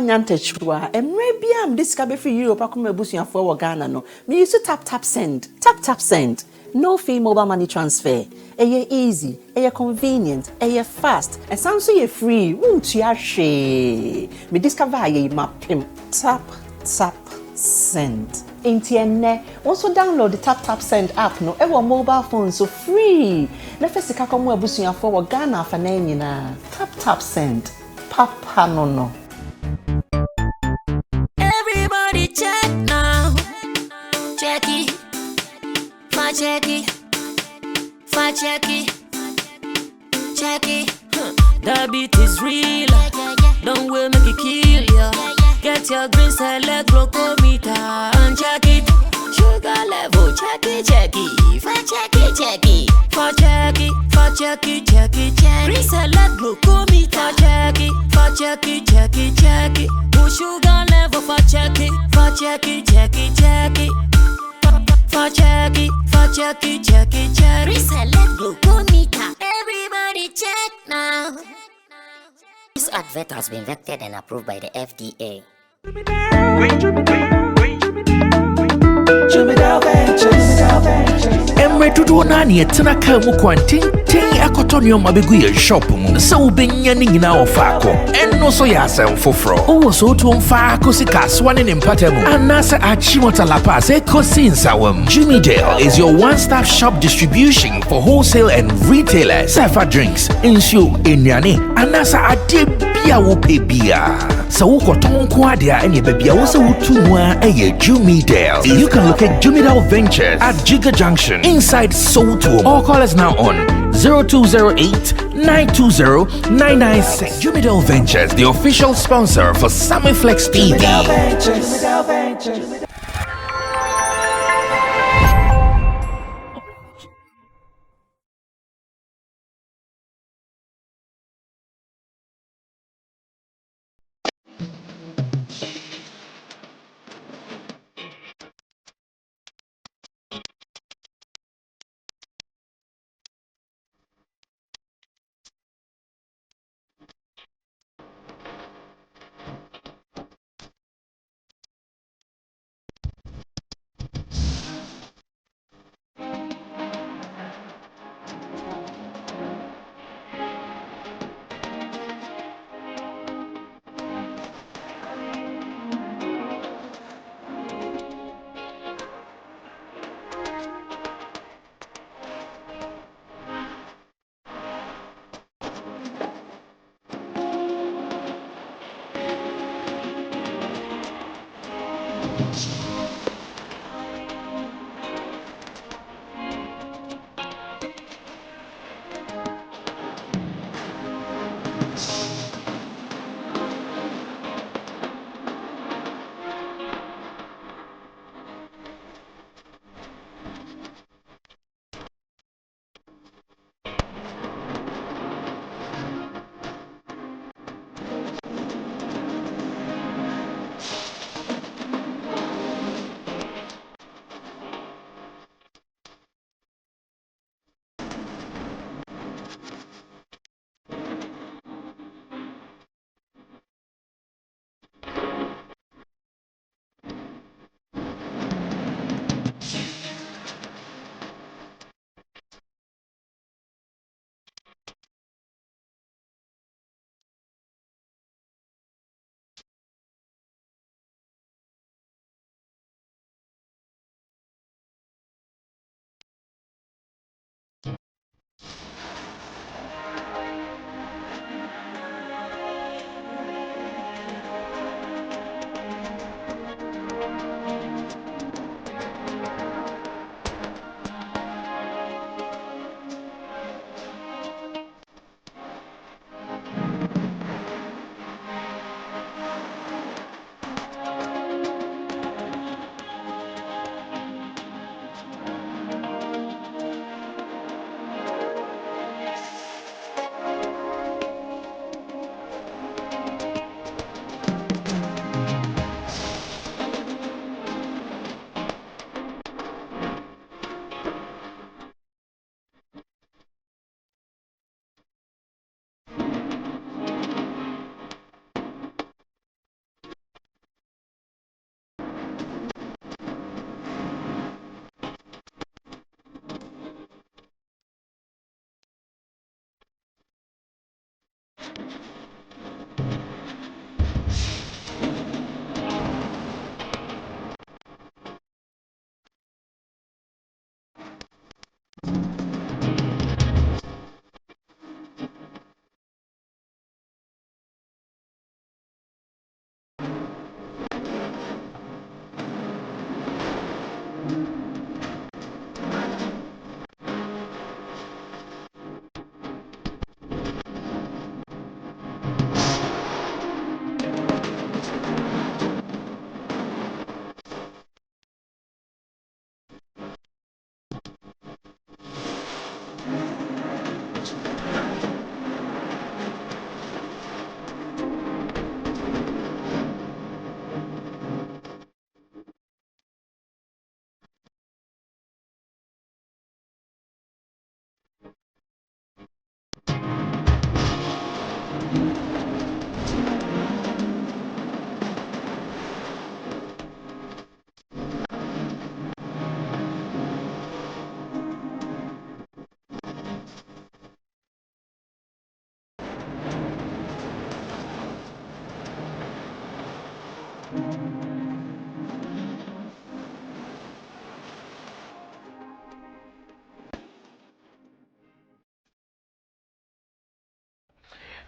nyantachwa emre bia am this ka be free Europe akoma abusuafo wo Ghana no me use tap send no fee mobile money transfer eye easy eye convenient eye fast and sound so ye free won't ya hwe me discover aye mapim tap send Intienne also download the tap send app no ewo mobile phone so free na fesika komo abusuafo wo Ghana fa na nyina tap send papa no everybody check now check it that beat is real don't will make it kill ya get your green select glucometer and check it sugar level check it green select glucometer check it push sugar level for check it reselect glucometer. Everybody check now. This advert has been vetted and approved by the FDA. Emre tudo nani etena ka mu kwanten akotonyo mabegu ye shop mu se ubenya ni nyina ofako enno so ya asem foforo o so to mfa akosika swane ne mpatamu anasa achimota lapa se kosinsawam. Jimmy Dale is your one-stop shop distribution for wholesale and retailers. Safa drinks, insure, enyane, anasa ade bia wo pebia. So ukoton kwadia enye bebia wo se wutumwa eye Jimmy Dale. You can locate Jimmy Dale Ventures at Giga Junction inside Soto or call us now on 0208-920-996. Jimmy Dale Ventures, the official sponsor for Sammy Flex TV.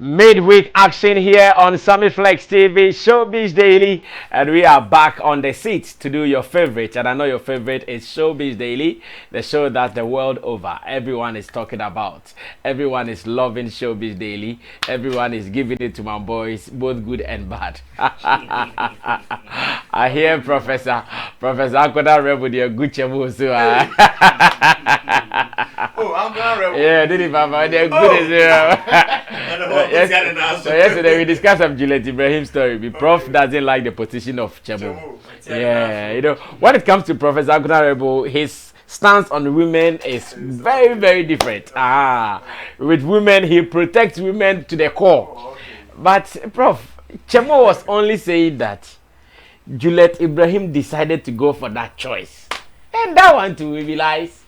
Midweek action here on Sammy Flex TV, Showbiz Daily, and we are back on the seat to do your favorite. And I know your favorite is Showbiz Daily, the show that the world over everyone is talking about. Everyone is loving Showbiz Daily. Everyone is giving it to my boys, both good and bad. I hear Professor Akoda Rebel, the good chemo. Oh, I'm gonna rebel. Yeah, did it, Papa? They're good as well. So yesterday we discussed some Juliet Ibrahim story. The prof doesn't like the position of Chemo. Yeah, you know, when it comes to Professor Akoda Rebel, his stance on women is very, very different. With women, he protects women to the core. But Prof, Chemo was only saying that Juliet Ibrahim decided to go for that choice, and that one too, we realize.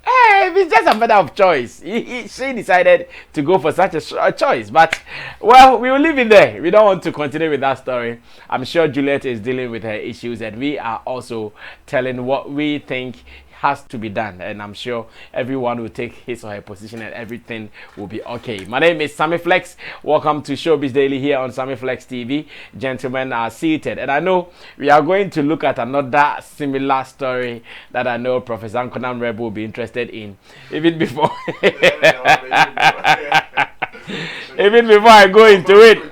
It's just a matter of choice. She decided to go for such a choice. But, well, we will leave it there. We don't want to continue with that story. I'm sure Juliet is dealing with her issues, and we are also telling what we think has to be done. And I'm sure everyone will take his or her position and everything will be okay. My name is Sammy Flex. Welcome to Showbiz Daily here on Sammy Flex TV. Gentlemen are seated. And I know we are going to look at another similar story that I know Professor Akoda Rebel will be interested in. Even before even before I go into it.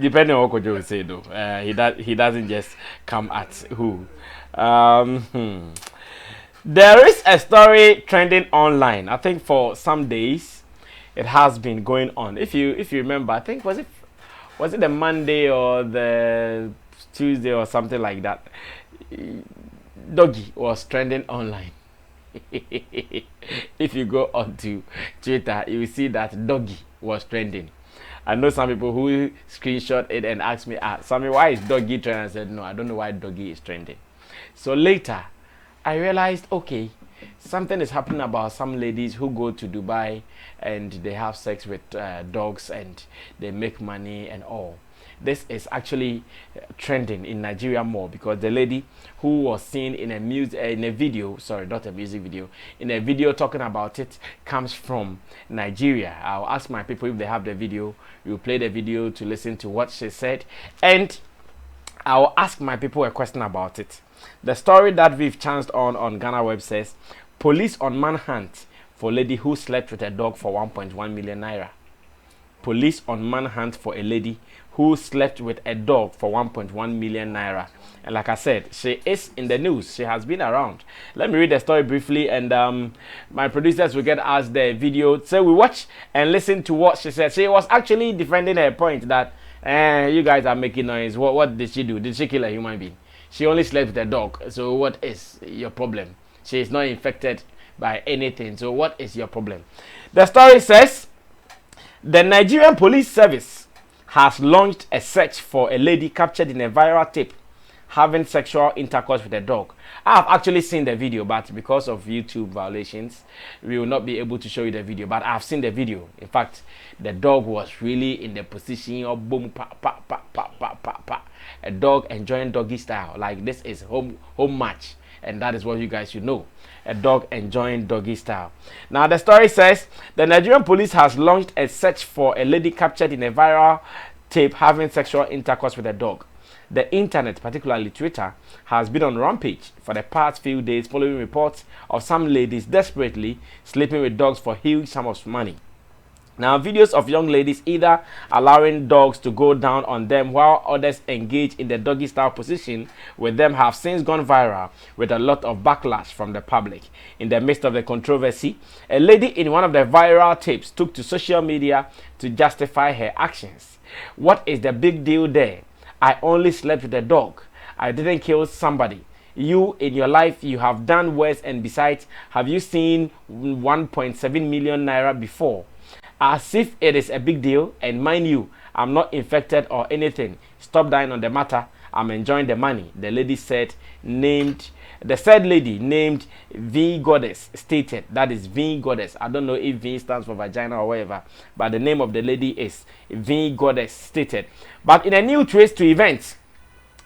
Depending on what Kojo will say though. He doesn't just come at who. There is a story trending online. I think for some days it has been going on. If you remember, I think was it the Monday or the Tuesday or something like that. Doggy was trending online. If you go onto Twitter, you will see that Doggy was trending. I know some people who screenshot it and asked me, Sammy, why is Doggy trending? I said, no, I don't know why Doggy is trending. So later, I realized, okay, something is happening about some ladies who go to Dubai and they have sex with dogs and they make money and all. This is actually trending in Nigeria more because the lady who was seen in a video talking about it comes from Nigeria. I'll ask my people if they have the video. We'll play the video to listen to what she said, and I'll ask my people a question about it. The story that we've chanced on Ghana Web says, police on manhunt for lady who slept with a dog for 1.1 million naira. Police on manhunt for a lady who slept with a dog for 1.1 million naira. And like I said, she is in the news. She has been around. Let me read the story briefly, and my producers will get us the video. So we watch and listen to what she said. She was actually defending her point that you guys are making noise. What did she do? Did she kill a human being? She only slept with a dog. So what is your problem? She is not infected by anything. So what is your problem? The story says, the Nigerian Police Service has launched a search for a lady captured in a viral tape having sexual intercourse with a dog. I have actually seen the video, but because of YouTube violations, we will not be able to show you the video. But I have seen the video. In fact, the dog was really in the position of boom, pa, pa, pa, pa, pa, pa, pa. A dog enjoying doggy style. Like this is home match, and that is what you guys should know. A dog enjoying doggy style. Now the story says the Nigerian police has launched a search for a lady captured in a viral tape having sexual intercourse with a dog. The internet, particularly Twitter, has been on rampage for the past few days following reports of some ladies desperately sleeping with dogs for huge sums of money. Now, videos of young ladies either allowing dogs to go down on them while others engage in the doggy style position with them have since gone viral with a lot of backlash from the public. In the midst of the controversy, a lady in one of the viral tapes took to social media to justify her actions. What is the big deal there? I only slept with a dog. I didn't kill somebody. You, in your life, you have done worse, and besides, have you seen 1.7 million naira before? As if it is a big deal, and mind you, I'm not infected or anything. Stop dying on the matter. I'm enjoying the money. The lady said, the said lady named V Goddess stated, that is V Goddess. I don't know if V stands for vagina or whatever, but the name of the lady is V Goddess stated. But in a new twist to events,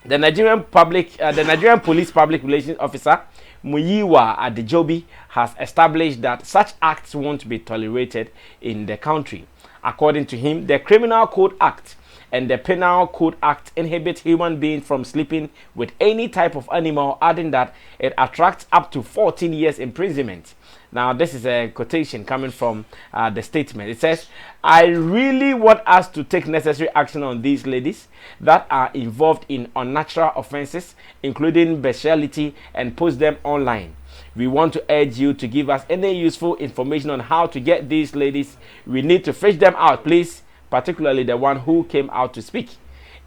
the Nigerian Police Public Relations Officer Muyiwa Adejobi has established that such acts won't be tolerated in the country. According to him, the Criminal Code Act and the Penal Code Act inhibit human beings from sleeping with any type of animal, adding that it attracts up to 14 years imprisonment. Now, this is a quotation coming from the statement. It says, I really want us to take necessary action on these ladies that are involved in unnatural offenses, including bestiality, and post them online. We want to urge you to give us any useful information on how to get these ladies. We need to fish them out, please, particularly the one who came out to speak.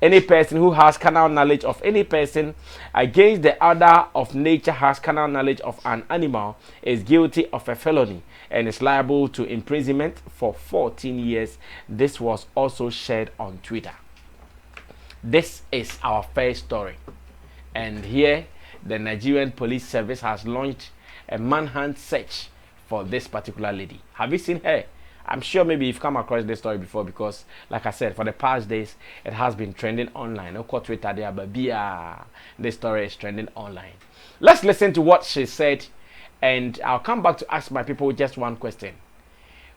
Any person who has carnal knowledge of any person against the order of nature has carnal knowledge of an animal is guilty of a felony and is liable to imprisonment for 14 years. This was also shared on Twitter. This is our first story. And here, the Nigerian Police Service has launched a manhunt search for this particular lady. Have you seen her? I'm sure maybe you've come across this story before because, like I said, for the past days, it has been trending online. Twitter there, but this story is trending online. Let's listen to what she said, and I'll come back to ask my people just one question.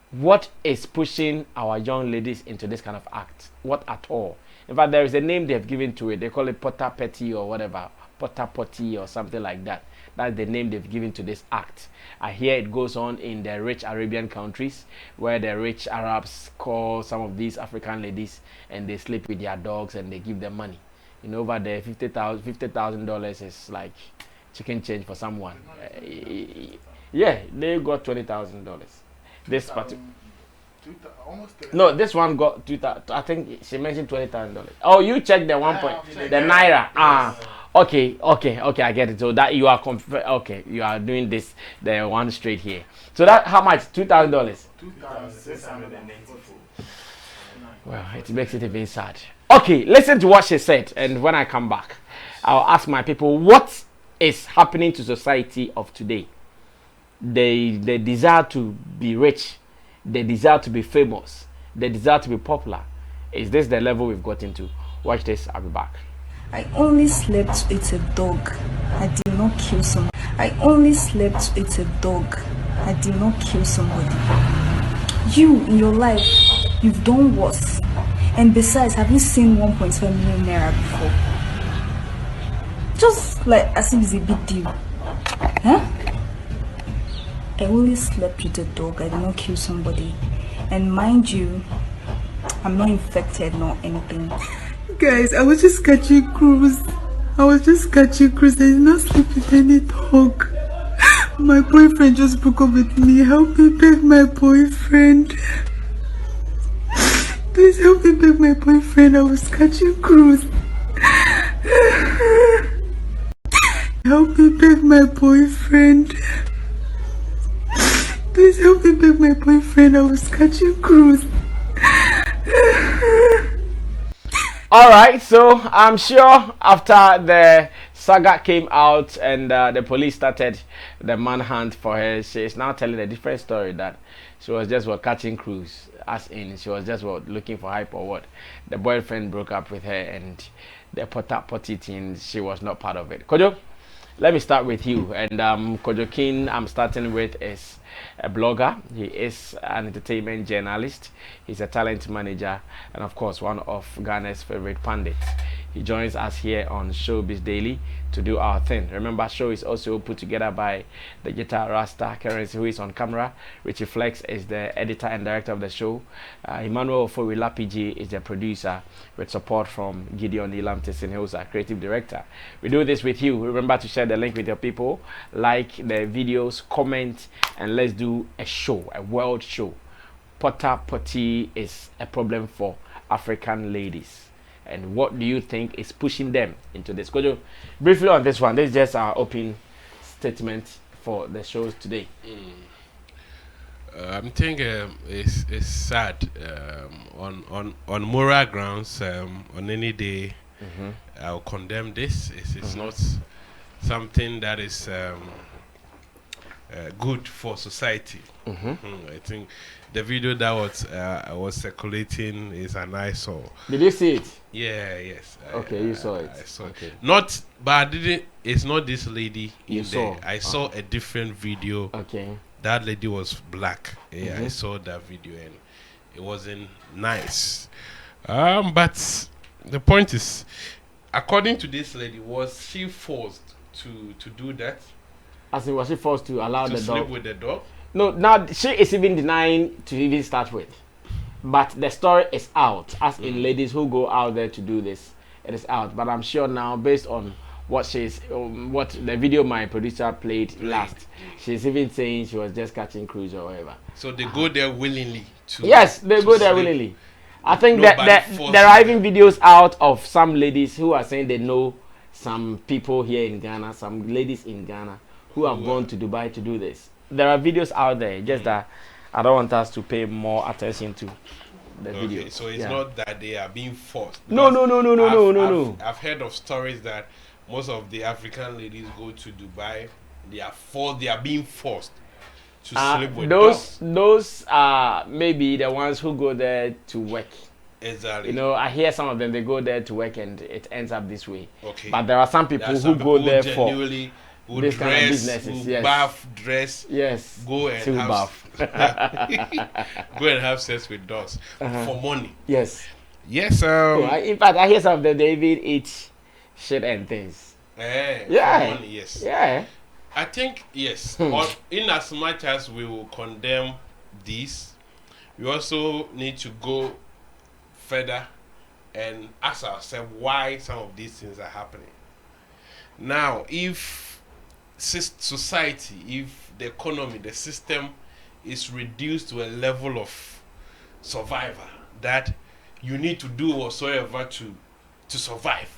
What is pushing our young ladies into this kind of act? What at all? In fact, there is a name they've given to it. They call it potter petty or whatever. Potter potty or something like that. That's the name they've given to this act. I hear it goes on in the rich Arabian countries where the rich Arabs call some of these African ladies and they sleep with their dogs and they give them money. You know, over there, $50,000 is like chicken change for someone. Yeah, they got $20,000. This particular. No, this one got 2,000. I think she mentioned $20,000. Oh, you checked the 1 point, the naira. Okay, I get it. So that you are okay, you are doing this the one straight here. So that how much? $2,000. $2,694. Well, it makes it even sad. Okay, listen to what she said, and when I come back, I'll ask my people what is happening to society of today. They desire to be rich, they desire to be famous, they desire to be popular. Is this the level we've got into? Watch this. I'll be back. I only slept with a dog. I did not kill someone. I only slept with a dog. I did not kill somebody. You, in your life, you've done worse. And besides, have you seen 1.5 million naira before? Just like as if it's a big deal. Huh? I only slept with a dog. I did not kill somebody. And mind you, I'm not infected nor anything. Guys, I was just catching cruise. I did not sleep with any dog. My boyfriend just broke up with me. Help me beg my boyfriend. Please help me beg my boyfriend. I was catching cruise. Help me beg my boyfriend. Please help me beg my boyfriend. I was catching cruise. All right, so I'm sure after the saga came out and the police started the manhunt for her, she is now telling a different story that she was just catching cruise, as in she was just looking for hype or what. The boyfriend broke up with her and the potty thing, she was not part of it. Kojo, let me start with you. And Kojo King, I'm starting with is a blogger. He is an entertainment journalist. He's a talent manager and of course one of Ghana's favorite pundits. He joins us here on Showbiz Daily to do our thing. Remember, show is also put together by the guitar Rasta Currency, who is on camera. Richie Flex is the editor and director of the show. Emmanuel Ofori PG is the producer, with support from Gideon Nilam-Tessin, who's our creative director. We do this with you. Remember to share the link with your people, like the videos, comment, and let's do a show, a world show. Potty is a problem for African ladies. And what do you think is pushing them into this? Kojo, briefly on this one, this is just our open statement for the shows today. I'm thinking it's sad on moral grounds. On any day, I'll condemn this. It's not something that is good for society. I think the video that was circulating is an eyesore. Did you see it? Yeah, yes. Okay, you saw it. I saw okay. it. Not, but I didn't. It's not this lady. You saw. I saw a different video. Okay. That lady was black. Yeah, I saw that video and it wasn't nice. But the point is, according to this lady, was she forced to do that? As in, was she forced to allow to the sleep dog? with the dog? No, now she is even denying to even start with. But the story is out, as in ladies who go out there to do this, it is out. But I'm sure now, based on what what the video my producer played last, she's even saying she was just catching cruise or whatever. So they go there willingly to. Yes, they go there willingly. I think that there are even videos out of some ladies who are saying they know some people here in Ghana, some ladies in Ghana who have gone to Dubai to do this. There are videos out there, just that I don't want us to pay more attention to the video. So it's not that they are being forced. No. I've heard of stories that most of the African ladies go to Dubai. They are being forced to sleep with those are maybe the ones who go there to work. Exactly. You know, I hear some of them, they go there to work and it ends up this way. Okay. But there are some people who go there for who this dress, kind of businesses. who yes. bath, dress, yes, go and to have bath. go and have sex with dogs for money. Yes. Yes. In fact, I hear some of them, they even eat shit and things. Yeah. For money, yes. Yeah. I think yes. In as much as we will condemn this, we also need to go further and ask ourselves why some of these things are happening. Now, if society, if the economy, the system is reduced to a level of survival that you need to do whatsoever to survive,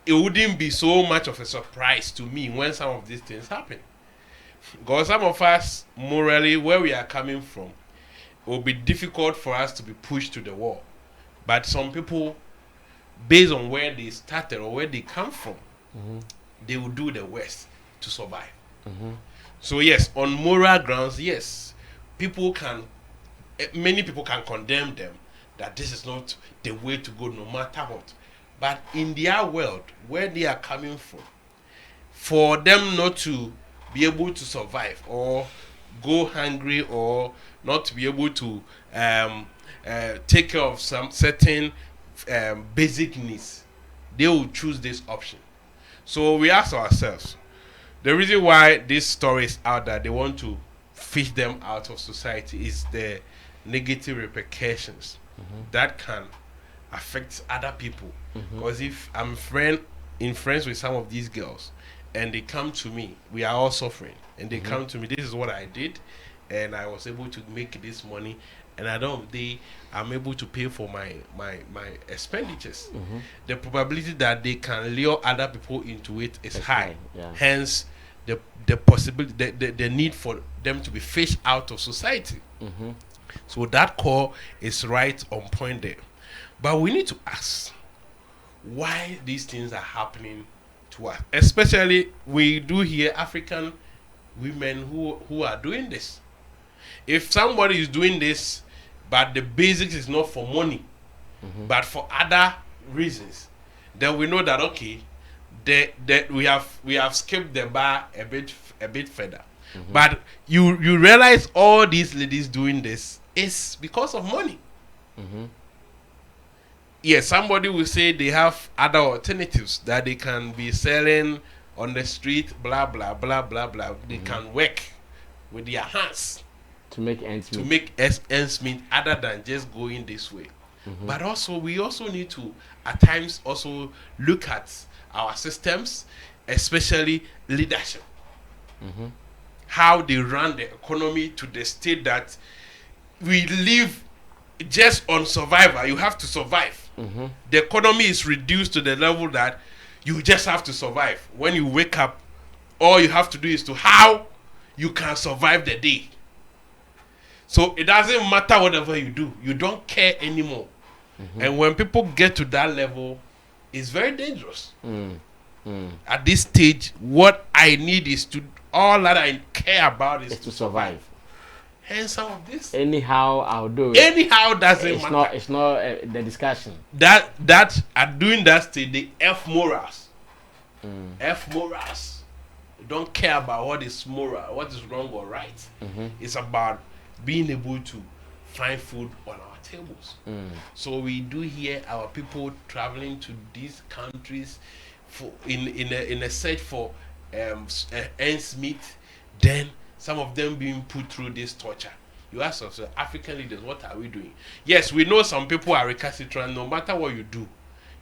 it wouldn't be so much of a surprise to me when some of these things happen. Because some of us, morally, where we are coming from, it will be difficult for us to be pushed to the wall. But some people, based on where they started or where they come from, they will do the worst to survive. So yes, on moral grounds, yes, many people can condemn them that this is not the way to go no matter what. But in their world, where they are coming from, for them not to be able to survive or go hungry or not to be able to take care of some certain basic needs, they will choose this option. So we ask ourselves, the reason why this story is out that they want to fish them out of society is the negative repercussions that can affect other people. Because if I'm friends with some of these girls and they come to me, we are all suffering, and they come to me, this is what I did and I was able to make this money, and I'm able to pay for my expenditures. The probability that they can lure other people into it is high. Yeah. Hence, the possibility, the need for them to be fished out of society. So that call is right on point there. But we need to ask why these things are happening to us. Especially we do hear African women who are doing this. If somebody is doing this, but the basics is not for money, but for other reasons, then we know that okay, that we have skipped the bar a bit further. But you realize all these ladies doing this is because of money. Yes, somebody will say they have other alternatives that they can be selling on the street, blah blah blah blah blah. They can work with their hands to make ends meet. To make ends meet, other than just going this way. But also, we also need to at times also look at our systems, especially leadership. How they run the economy to the state that we live just on survival. You have to survive. The economy is reduced to the level that you just have to survive. When you wake up, all you have to do is to how you can survive the day. So it doesn't matter whatever you do. You don't care anymore. And when people get to that level, it's very dangerous. At this stage, what I need is to, all that I care about is to survive. Hence some of this. Anyhow, I'll do it. Anyhow, doesn't matter. It's not the discussion. That at doing that stage, the F morals. F morals. You don't care about what is moral, what is wrong or right. It's about being able to find food on our tables. So we do hear our people traveling to these countries for in a search for ends meet. Then some of them being put through this torture. You ask us, African leaders, what are we doing? Yes, we know some people are recalcitrant. No matter what you do,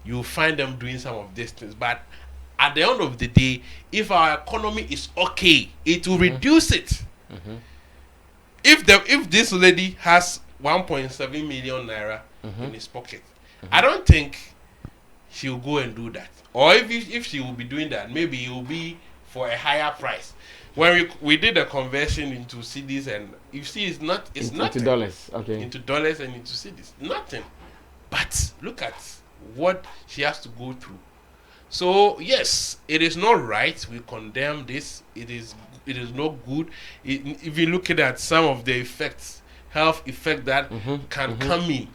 you find them doing some of these things. But at the end of the day, if our economy is okay, it will reduce it. If this lady has 1.7 million naira in his pocket, I don't think she'll go and do that. Or if she will be doing that, maybe it will be for a higher price. When we did a conversion into cedis, and you see, it's nothing. Into dollars, okay. Into dollars and into cedis, nothing. But look at what she has to go through. So yes, it is not right. We condemn this. It is not good. If you look at some of the effects, health effect that can come in,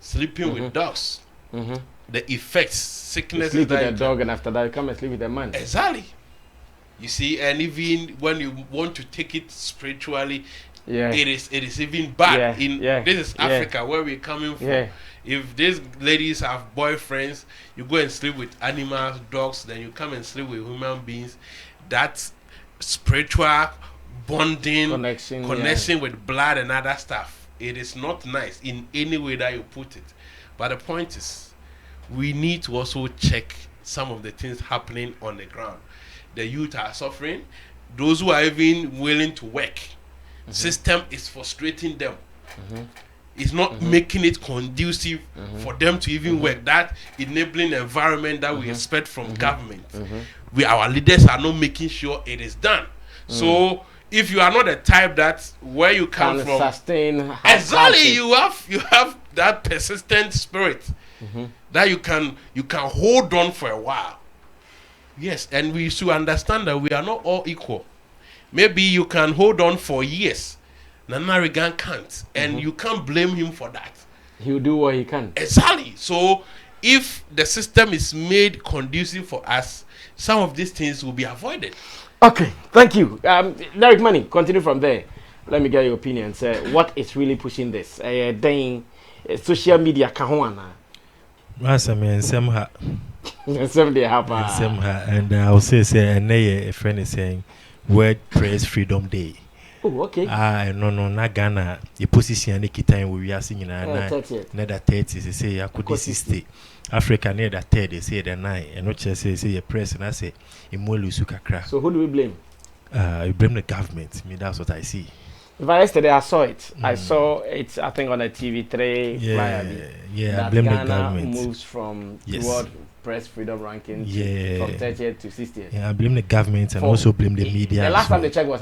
sleeping with dogs, the effects, sickness. You sleep with a dog, and after that, you come and sleep with a man. Exactly. You see, and even when you want to take it spiritually, it is even bad. This is Africa, where we're coming from. If these ladies have boyfriends, you go and sleep with animals, dogs, then you come and sleep with human beings. That's spiritual bonding, connection with blood and other stuff. It is not nice in any way that you put it. But the point is, we need to also check some of the things happening on the ground. The youth are suffering. Those who are even willing to work, system is frustrating them. It's not making it conducive for them to even work. That enabling environment that we expect from government, our leaders are not making sure it is done. So if you are not the type that where you come from, sustain exactly, you have that persistent spirit that you can hold on for a while. Yes, and we should understand that we are not all equal. Maybe you can hold on for years. Nana Reagan can't, and you can't blame him for that. He'll do what he can. Exactly. So if the system is made conducive for us, some of these things will be avoided. Okay, thank you. Derek Money, continue from there. Let me get your opinion. Say, what is really pushing this? Social media kahuana. And I'll say, and a friend is saying, World Press Freedom Day. Oh, okay. No, not Ghana. The position and the time we are singing another 30. They say I could assist Africa near that 30. They say the 9, and not just say a press, and I say Imolu Sukakra. So who do we blame? You blame the government. I mean, that's what I see. Yesterday I saw it. I saw it. I think on a TV3. I blame Ghana the government. Moves from toward press freedom ranking from 30th to 60th. I blame the government and also blame the media. The last time they checked was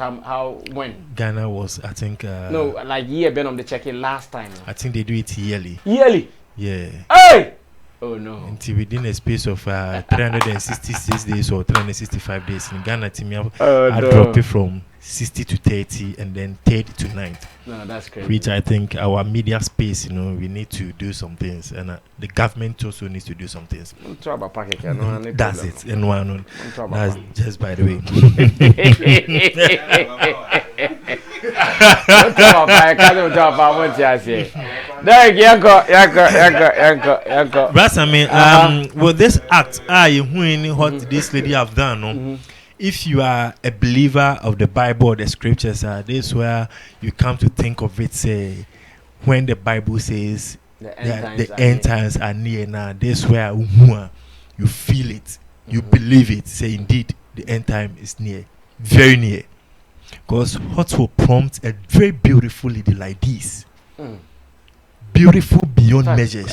when? Ghana was, I think. No, like year been on the checking last time. I think they do it yearly. Yearly. Yeah. Hey! Oh no. Until within a space of 366 days or 365 days in Ghana, I dropped it from 60 to 30 and then 30 to 90. No, that's crazy. Which I think our media space, we need to do some things, and the government also needs to do some things. That's it. And one, that's just by the way. With this act, what this lady have done, no? If you are a believer of the Bible or the scriptures, this is where you come to think of it, say, when the Bible says the end times are near now, this is where you feel it, you believe it, say, indeed, the end time is near, very near. Because what will prompt a very beautiful lady like this? Beautiful beyond measures.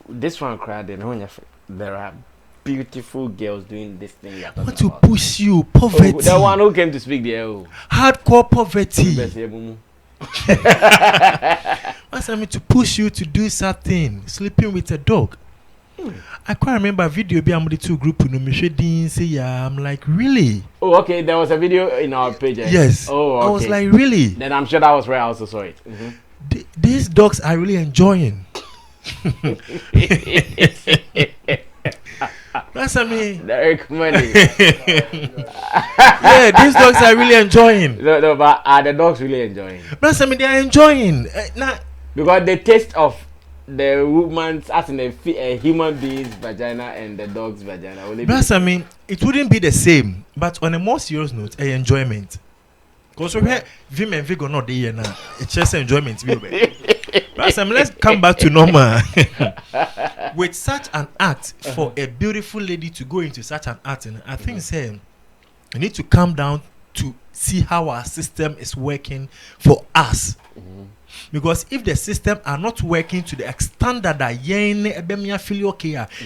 This one cried, there are beautiful girls doing this thing. What to push you? Poverty. Oh, the one who came to speak there. Hardcore poverty. What's I mean to push you to do something? Sleeping with a dog. I can't remember a video be the two group I'm like, really? Oh, okay. There was a video in our page. Yes. Oh, okay. I was like, really? Then I'm sure that was where I also saw it. These dogs are really enjoying. That's I mean. Derek money. Yeah, these dogs are really enjoying. No, but are the dogs really enjoying? That's I mean they are enjoying. Because the taste of the woman's, as in a human being's vagina and the dog's vagina. That's I mean it wouldn't be the same, but on a more serious note, enjoyment. Because we're Vim and Vigo not there now. It's just enjoyment. But let's come back to normal. With such an act, for a beautiful lady to go into such an act, I think you need to calm down to see how our system is working for us. Because if the system are not working to the extent that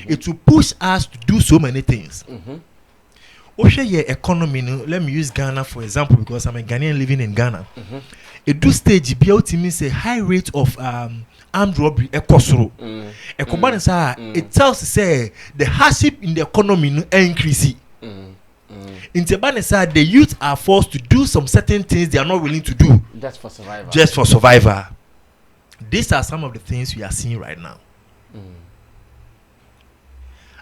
it will push us to do so many things. Economy, let me use Ghana for example, because I'm a Ghanaian living in Ghana. It do stage be out means a high rate of armed robbery. It tells say the hardship in the economy increase. In Tebanesa, the youth are forced to do some certain things they are not willing to do. Just for survival. Just for survival. These are some of the things we are seeing right now.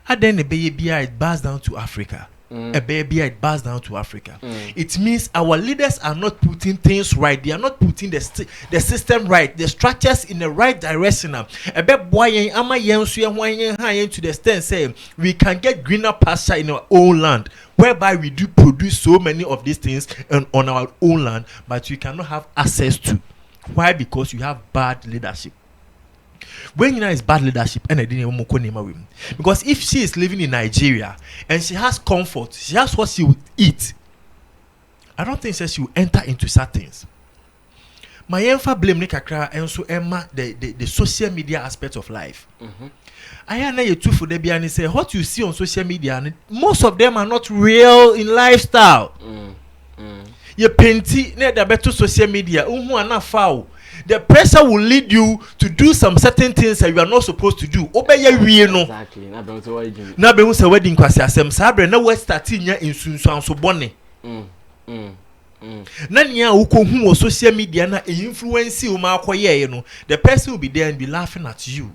And then the baby it bars down to Africa. A baby it bars down to Africa. It means our leaders are not putting things right. They are not putting the system right, the structures in the right direction. A bit boy ama yensu to the extent say we can get greener pasture in our own land, whereby we do produce so many of these things on our own land, but we cannot have access to. Why? Because you have bad leadership. When is bad leadership, and I didn't even because if she is living in Nigeria and she has comfort, she has what she will eat, I don't think she will enter into certain things. My emfa blame Nikakra and so Emma the social media aspect of life. I know you too for the and say what you see on social media, most of them are not real in lifestyle. You painty near the better social media, foul. The pressure will lead you to do some certain things that you are not supposed to do. Exactly. Now be a wedding kwasi asem sabre na we starting ya in so bone. Na nya ukohu on social media na influence you ma akoye no, the person will be there and be laughing at you.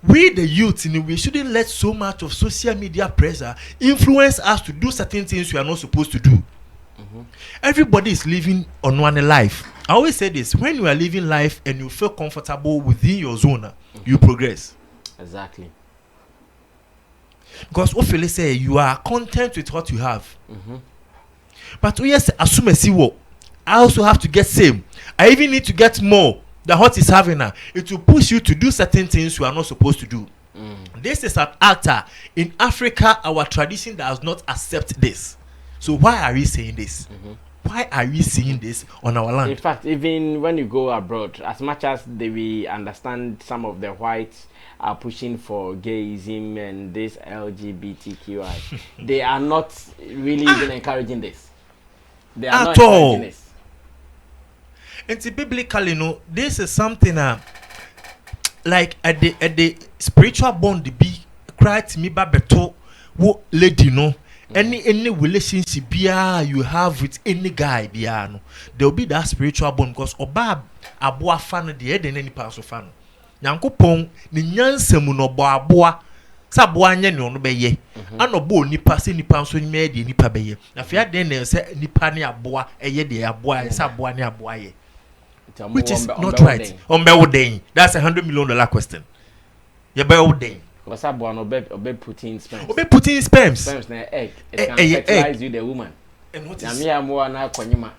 We the youth, we shouldn't let so much of social media pressure influence us to do certain things we are not supposed to do. Everybody is living on one life. I always say this: when you are living life and you feel comfortable within your zone, you progress. Exactly. Because what you say, you are content with what you have. But yes, assume I also have to get same. I even need to get more than what is having now. It will push you to do certain things you are not supposed to do. This is an actor in Africa. Our tradition does not accept this. So why are we saying this? Why are we seeing this on our land? In fact, even when you go abroad, as much as we understand some of the whites are pushing for gayism and this LGBTQI, they are not really even encouraging this. They are not encouraging this. And biblically, this is something like at the spiritual bond be cry to me babeto wo lady no any relationship bia you have with any guy bia no there will be that spiritual bond because oba aboa fa no de eden any pass of fa no nyankopon ni nyansam no bo aboa sa aboa anye ne ono beye anobo nipa se nipa nso nyme de nipa beye afia den ne se nipa ne aboa eye de aboa sa aboa ne aboa ye which is not right on be woden that's $100 million question ye be woden because aboa no be putting sperms sperms na egg it can fertilize you the woman and what is na me na kwanyima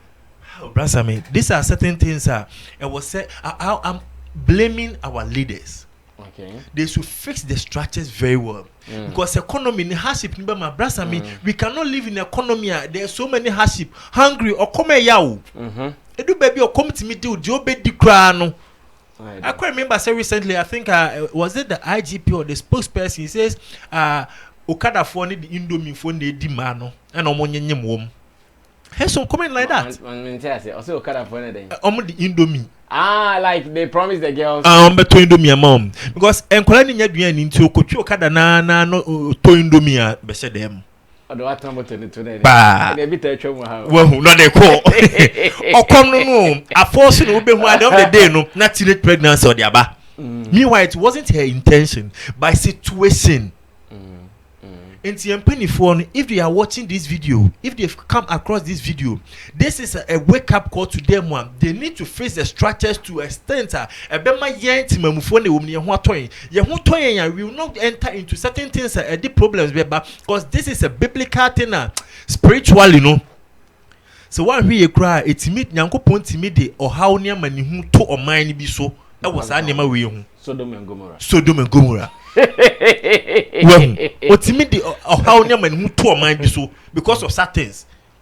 brother me these are certain things it was said I'm blaming our leaders. Okay. They should fix the structures very well. Because economy in hardship, my brother, we cannot live in an economy. There are so many hardship, hungry or come yaw. Do baby or come to me do job di crano. I quite remember say recently. I think was it the IGP or the spokesperson? He says, "Okada for the Indomie for the dimano and omonye mom." Has some comment like that. Also, Okada for the Indomie. Like they promised the girls. Beto Indomie mom because enkwala nya duan ni nti okotwe okada na no to Indomie a be se dem. Odo atambo to ne. Ba. Na bi ta twam ha. Wahu no dey call. Okom no a force no be hu at the end of the day no na teenage pregnancy or the aba. Meanwhile it wasn't her intention by situation. If they are watching this video, if they've come across this video, this is a wake-up call to them. They need to face the structures to extent. We will not enter into certain things the problems because this is a biblical thing, spiritual, you know. So what we cry, it's meet Yankopon timide or how near mani who to or mine be so. That was animal we Sodom and Gomorrah. Well, what's immediate or how near man who to mind be so because of certain.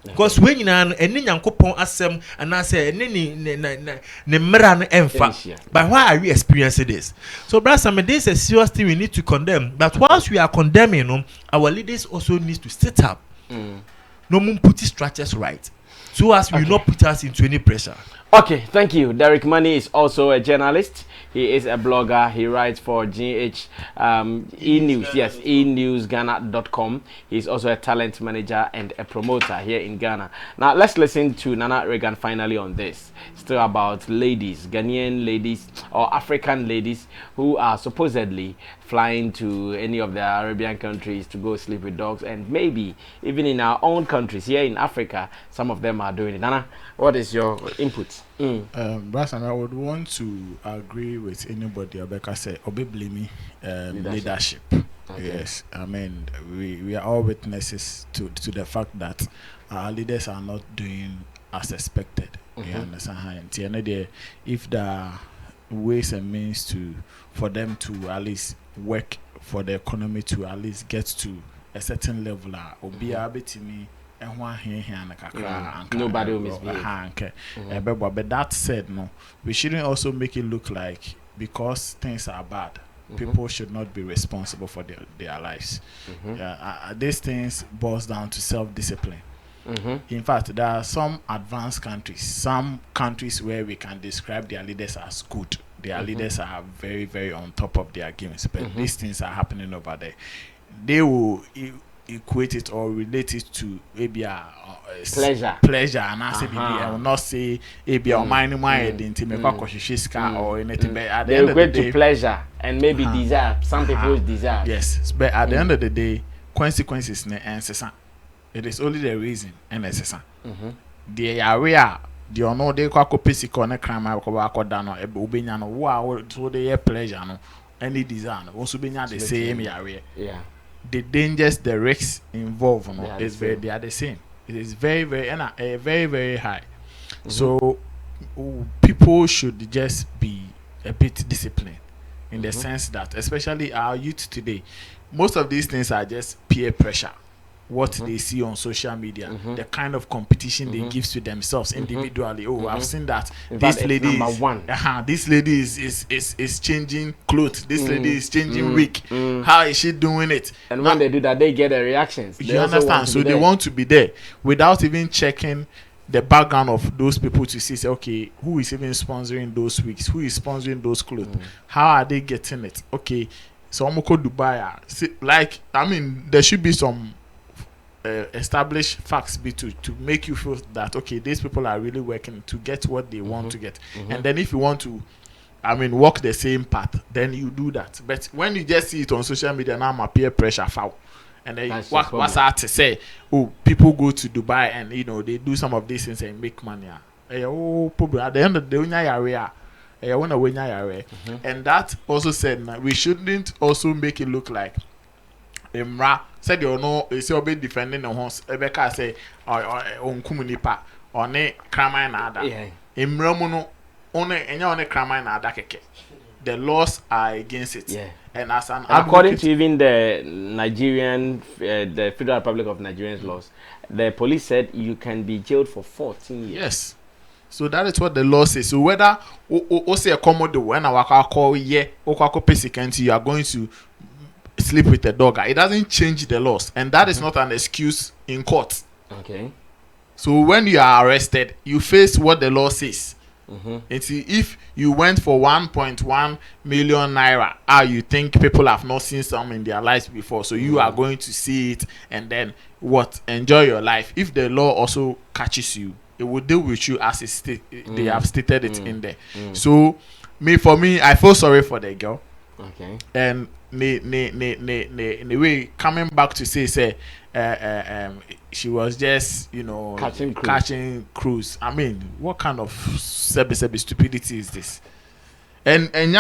Because when you are any Yankopon asem and I say any Nemran Emfa. But why are we experiencing this? So, brother, this is a serious thing we need to condemn. But whilst we are condemning, our leaders also need to sit up. No more put structures right. So as we will not put us into any pressure. Okay, thank you. Derek Money is also a journalist. He is a blogger. He writes for GH E-News. Yes, enewsghana.com. He's also a talent manager and a promoter here in Ghana. Now, let's listen to Nana Reagan finally on this. Still about ladies, Ghanaian ladies or African ladies who are supposedly flying to any of the Arabian countries to go sleep with dogs, and maybe even in our own countries here in Africa, some of them are doing it. Nana, what is your input? Brass, and I would want to agree with anybody Obeka said, Obe blaming leadership. Okay. Yes, I mean we are all witnesses to the fact that our leaders are not doing as expected. You understand? If there are ways and means for them to at least work for the economy to at least get to a certain level, nobody will misbehave. But that said, no, we shouldn't also make it look like because things are bad, people should not be responsible for their lives. These things boils down to self-discipline. In fact, there are some advanced countries, some countries where we can describe their leaders as good. Their leaders are very, very on top of their games, but these things are happening over there. They will equate it or relate it to maybe pleasure, and I say I will not say maybe or or anything. But at the end of the day, to pleasure and maybe desire. Some people's desire. Yes, but at the end of the day, consequences necessary. It is only the reason and necessary. The area. The ono de kwa kopisi ko na krama ko ba ko da no obenya no wo so de pleasure no any desire no so benya the same yare. The dangers, the risks involved no is they are the same. It is very very high. So people should just be a bit disciplined in the sense that especially our youth today, most of these things are just peer pressure. What they see on social media, the kind of competition they give to themselves individually. I've seen that this lady is this lady is changing clothes. This lady is changing wig. How is she doing it? And when they do that, they get the reactions. You understand? So they want to be there without even checking the background of those people to see, say, okay, who is even sponsoring those wigs? Who is sponsoring those clothes? How are they getting it? Okay, so I'm going to Dubai. See, like, I mean, there should be some established facts to make you feel that, okay, these people are really working to get what they want to get. And then if you want to, I mean, walk the same path, then you do that. But when you just see it on social media, now I'm a peer pressure foul. And then what's that to say? Oh, people go to Dubai and they do some of these things and make money. Probably at the end of the day, and that also said we shouldn't also make it look like Imra said it's all been defending the horse. Rebecca say on Kumunipa on a crime nada. Imra mono on a crime nada keke. The laws are against it. Yeah. And as an according to even the Nigerian, the Federal Republic of Nigerian's laws, the police said you can be jailed for 14 years. Yes. So that is what the law says. So whether say a commodity when I call you are going to sleep with a dog, it doesn't change the laws, and that is not an excuse in court. Okay. So when you are arrested, you face what the law says. And see, if you went for 1.1 million naira, you think people have not seen some in their lives before, so you are going to see it and then enjoy your life. If the law also catches you, it will deal with you as they have stated it in there. So for me, I feel sorry for the girl. Okay. And in a way, coming back to say she was just catching cruise. I mean, what kind of stupidity is this? And even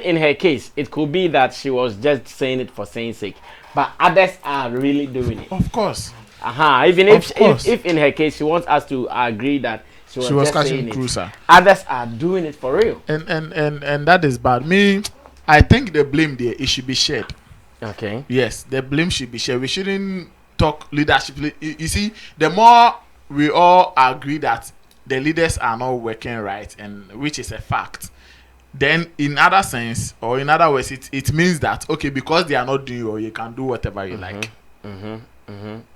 in her case, it could be that she was just saying it for saying sake, but others are really doing it. Of course. Even if in her case she wants us to agree that she was catching cruise, others are doing it for real. And that is bad. I think the blame there, it should be shared. Okay. Yes, the blame should be shared. We shouldn't talk leadership. You see, the more we all agree that the leaders are not working right, and which is a fact, then in other sense or in other words, it means that okay, because they are not doing well, you can do whatever you like.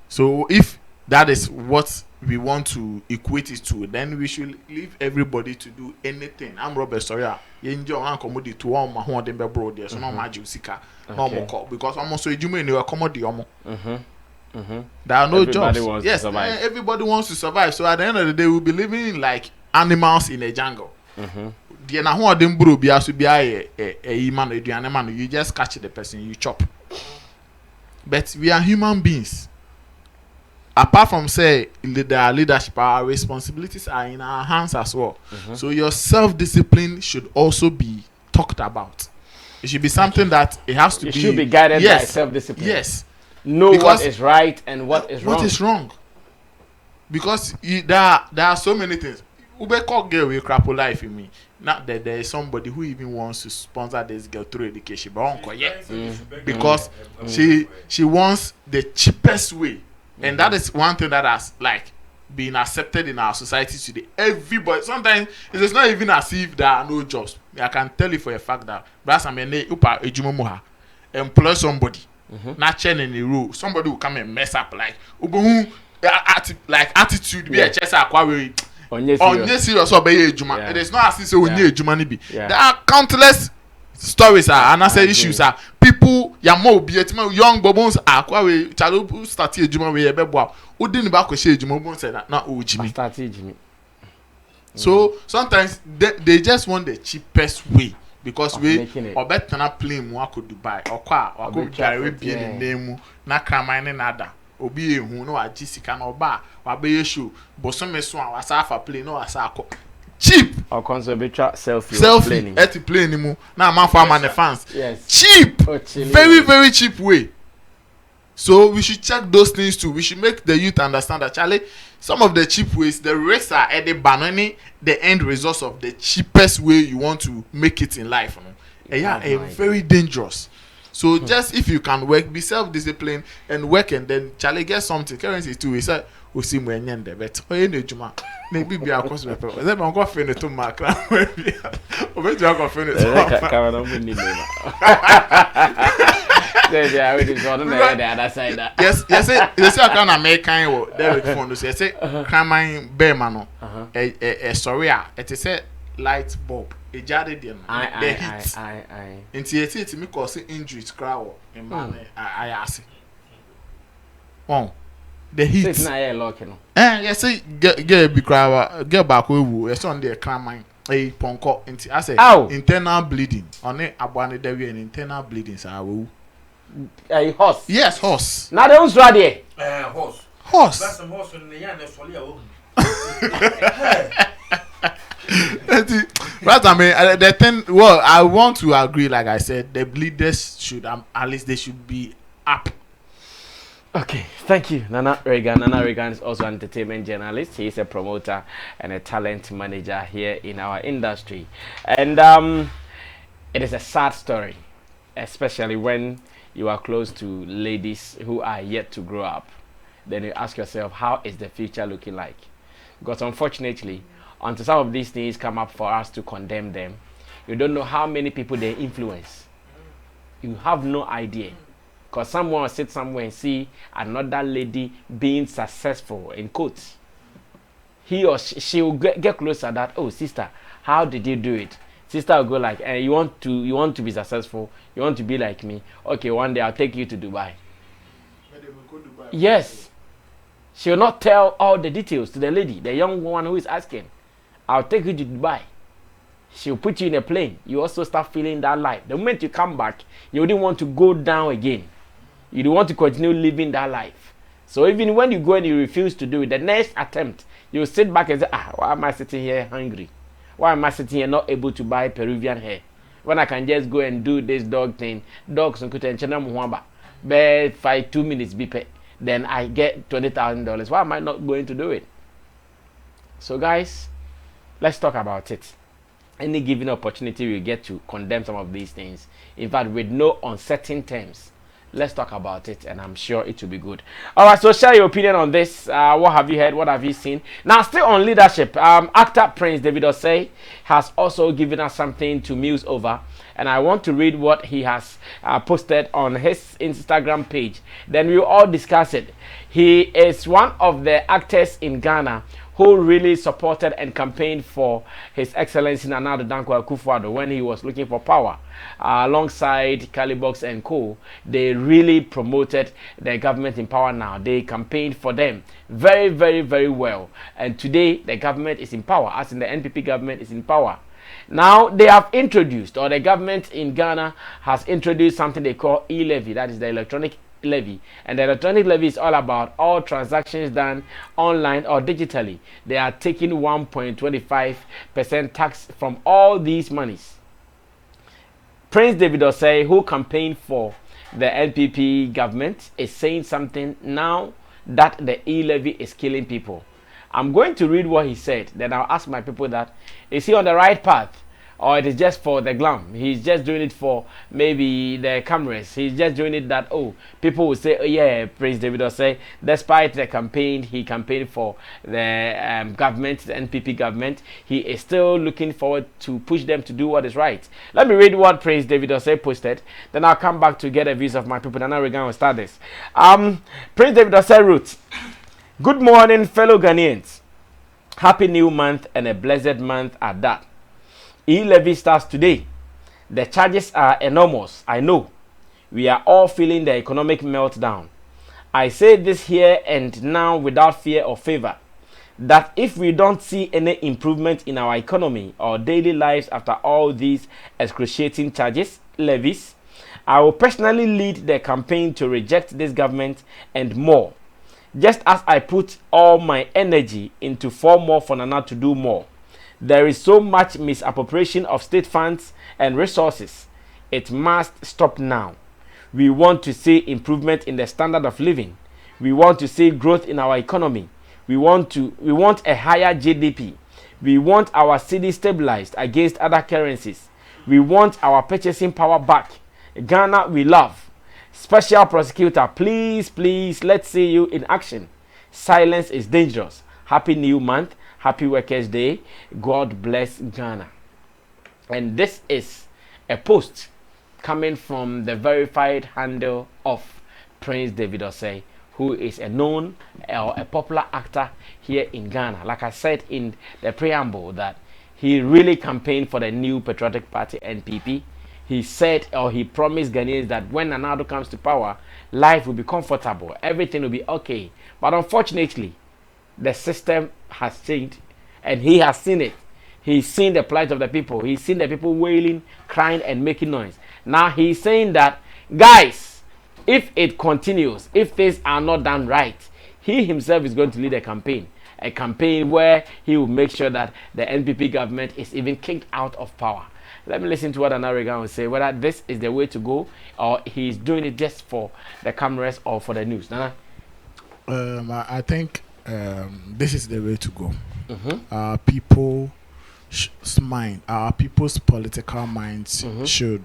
So if that is what we want to equate it to, then we should leave everybody to do anything. I'm Robert Sawyer. You enjoy and commodity to one my home dembe bro there. So no magic sika. No more call because almost so you may know commodity omo. There are no jobs. Yes, everybody wants to survive. So at the end of the day, we'll be living like animals in a jungle. The na home dem bro be aso be a man eduane you just catch the person, you chop. But we are human beings. Apart from say the leadership, our responsibilities are in our hands as well. So your self-discipline should also be talked about. It should be something that it has to be. It should be guided by self-discipline. Yes. Know what is right and what is wrong. What is wrong? Because there are so many things. Ube call girl with crap life in me. Not that there is somebody who even wants to sponsor this girl through education, but because she wants the cheapest way. And that is one thing that has like been accepted in our society today. Everybody, sometimes it is not even as if there are no jobs. I can tell you for a fact that employ somebody, not change in the rule. Somebody will come and mess up like attitude. Be a chess acquire. Serious it is not as if there are countless stories and I say issues are people young bobons are quite child start ejuma we ebebo o din ba ko she ejuma bon say na o jimi. So sometimes they just want the cheapest way because we obetana plane mu akọ Dubai akọ carry be in name na kraman na ada obi ehun no agi sika na oba wa be show bosome so a wasa afa plane no wasa akọ cheap or conservator selfie at the plane mu na man for man fans. Yes. Cheap. Very very cheap way. So we should check those things too. We should make the youth understand that Charlie, some of the cheap ways, the risks are at the banana, the end results of the cheapest way you want to make it in life. Very dangerous. So just if you can work, be self-disciplined and work, and then Charlie get something. Currency too. He said, "We see when you end but juma maybe be a cost paper." Then I'm going to finish to mark. Yeah, we just on the other side. Yes, I can American wo. There we phone. Yes, crime bear mano. Sorry, it is a light bulb. A jade the heat. Into it me cause injuries crowd in man. I ask. Oh, the heat. It's not a lock, yes, get be crowd. Get back we. It's on the crime. A ponko into I say internal bleeding on it abone there and internal bleeding so a horse. Yes, horse. Now don't try there. Horse. That's some horse in the yarn for you. But I mean the thing well I want to agree like I said the bleeders should at least they should be up. Okay, thank you, Nana Regan. Nana Regan is also an entertainment journalist. He is a promoter and a talent manager here in our industry. And it is a sad story, especially when you are close to ladies who are yet to grow up. Then you ask yourself, how is the future looking like? Because unfortunately, until some of these things come up for us to condemn them, you don't know how many people they influence. You have no idea. Because someone will sit somewhere and see another lady being successful, in quotes. He or she will get closer that, oh, sister, how did you do it? Sister will go like, you want to be successful, you want to be like me. Okay, one day I'll take you to Dubai. Yes. She will not tell all the details to the lady, the young woman who is asking. I'll take you to Dubai. She'll put you in a plane. You also start feeling that life. The moment you come back, you wouldn't want to go down again. You don't want to continue living that life. So even when you go and you refuse to do it, the next attempt, you sit back and say, why am I sitting here hungry? Why am I sitting here not able to buy Peruvian hair? When I can just go and do this dog thing. Dogs and chana muhamba. Bed 2 minutes be paid. Then I get $20,000. Why am I not going to do it? So guys, let's talk about it. Any given opportunity we get to condemn some of these things. In fact, with no uncertain terms. Let's talk about it, and I'm sure it will be good. All right, so share your opinion on this. What have you heard? What have you seen? Now, still on leadership, actor Prince David Osei has also given us something to muse over, and I want to read what he has posted on his Instagram page. Then we'll all discuss it. He is one of the actors in Ghana who really supported and campaigned for His Excellency Nana Addo Dankwa Akufo-Addo when he was looking for power. Alongside Calibox and co, they really promoted the government in power now. They campaigned for them very, very, very well. And today, the government is in power, as in the NPP government is in power. Now, they have introduced, or the government in Ghana has introduced something they call e-levy, that is the electronic levy. And the electronic levy is all about all transactions done online or digitally. They are taking 1.25% tax from all these monies. Prince David Osei, who campaigned for the NPP government, is saying something now that the e-levy is killing people. I'm going to read what he said, then I'll ask my people that, is he on the right path? Or it is just for the glam. He's just doing it for maybe the cameras. He's just doing it that, oh, people will say, oh yeah, Prince David Osei, despite the campaign, he campaigned for the government, the NPP government, he is still looking forward to push them to do what is right. Let me read what Prince David Osei posted, then I'll come back to get a views of my people. Then we're going to start this. Prince David Osei wrote, good morning, fellow Ghanaians. Happy new month and a blessed month at that. E-levy starts today. The charges are enormous, I know. We are all feeling the economic meltdown. I say this here and now without fear or favor, that if we don't see any improvement in our economy or daily lives after all these excruciating charges, levies, I will personally lead the campaign to reject this government and more, just as I put all my energy into 4 more for Nana to do more. There is so much misappropriation of state funds and resources. It must stop now. We want to see improvement in the standard of living. We want to see growth in our economy. We want a higher GDP. We want our city stabilized against other currencies. We want our purchasing power back. Ghana we love. Special prosecutor, please, please, let's see you in action. Silence is dangerous. Happy new month. Happy Workers' Day. God bless Ghana. And this is a post coming from the verified handle of Prince David Osei, who is a known or a popular actor here in Ghana. Like I said in the preamble, that he really campaigned for the new Patriotic Party, NPP. He said, or he promised Ghanaians, that when Nana comes to power, life will be comfortable, everything will be okay. But unfortunately, the system has changed, and he has seen it. He's seen the plight of the people. He's seen the people wailing, crying, and making noise. Now he's saying that, guys, if it continues, if things are not done right, he himself is going to lead a campaign where he will make sure that the NPP government is even kicked out of power. Let me listen to what Anarigan will say, whether this is the way to go or he's doing it just for the cameras or for the news. Nana? I think this is the way to go. Our people's political minds should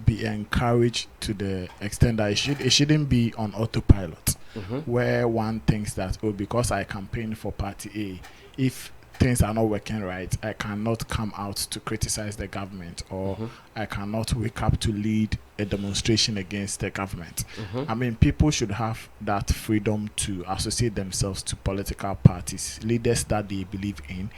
be encouraged to the extent that it shouldn't be on autopilot, where one thinks that, oh, because I campaign for party A, if things are not working right, I cannot come out to criticize the government, or I cannot wake up to lead a demonstration against the government. I mean, people should have that freedom to associate themselves to political parties, leaders that they believe in,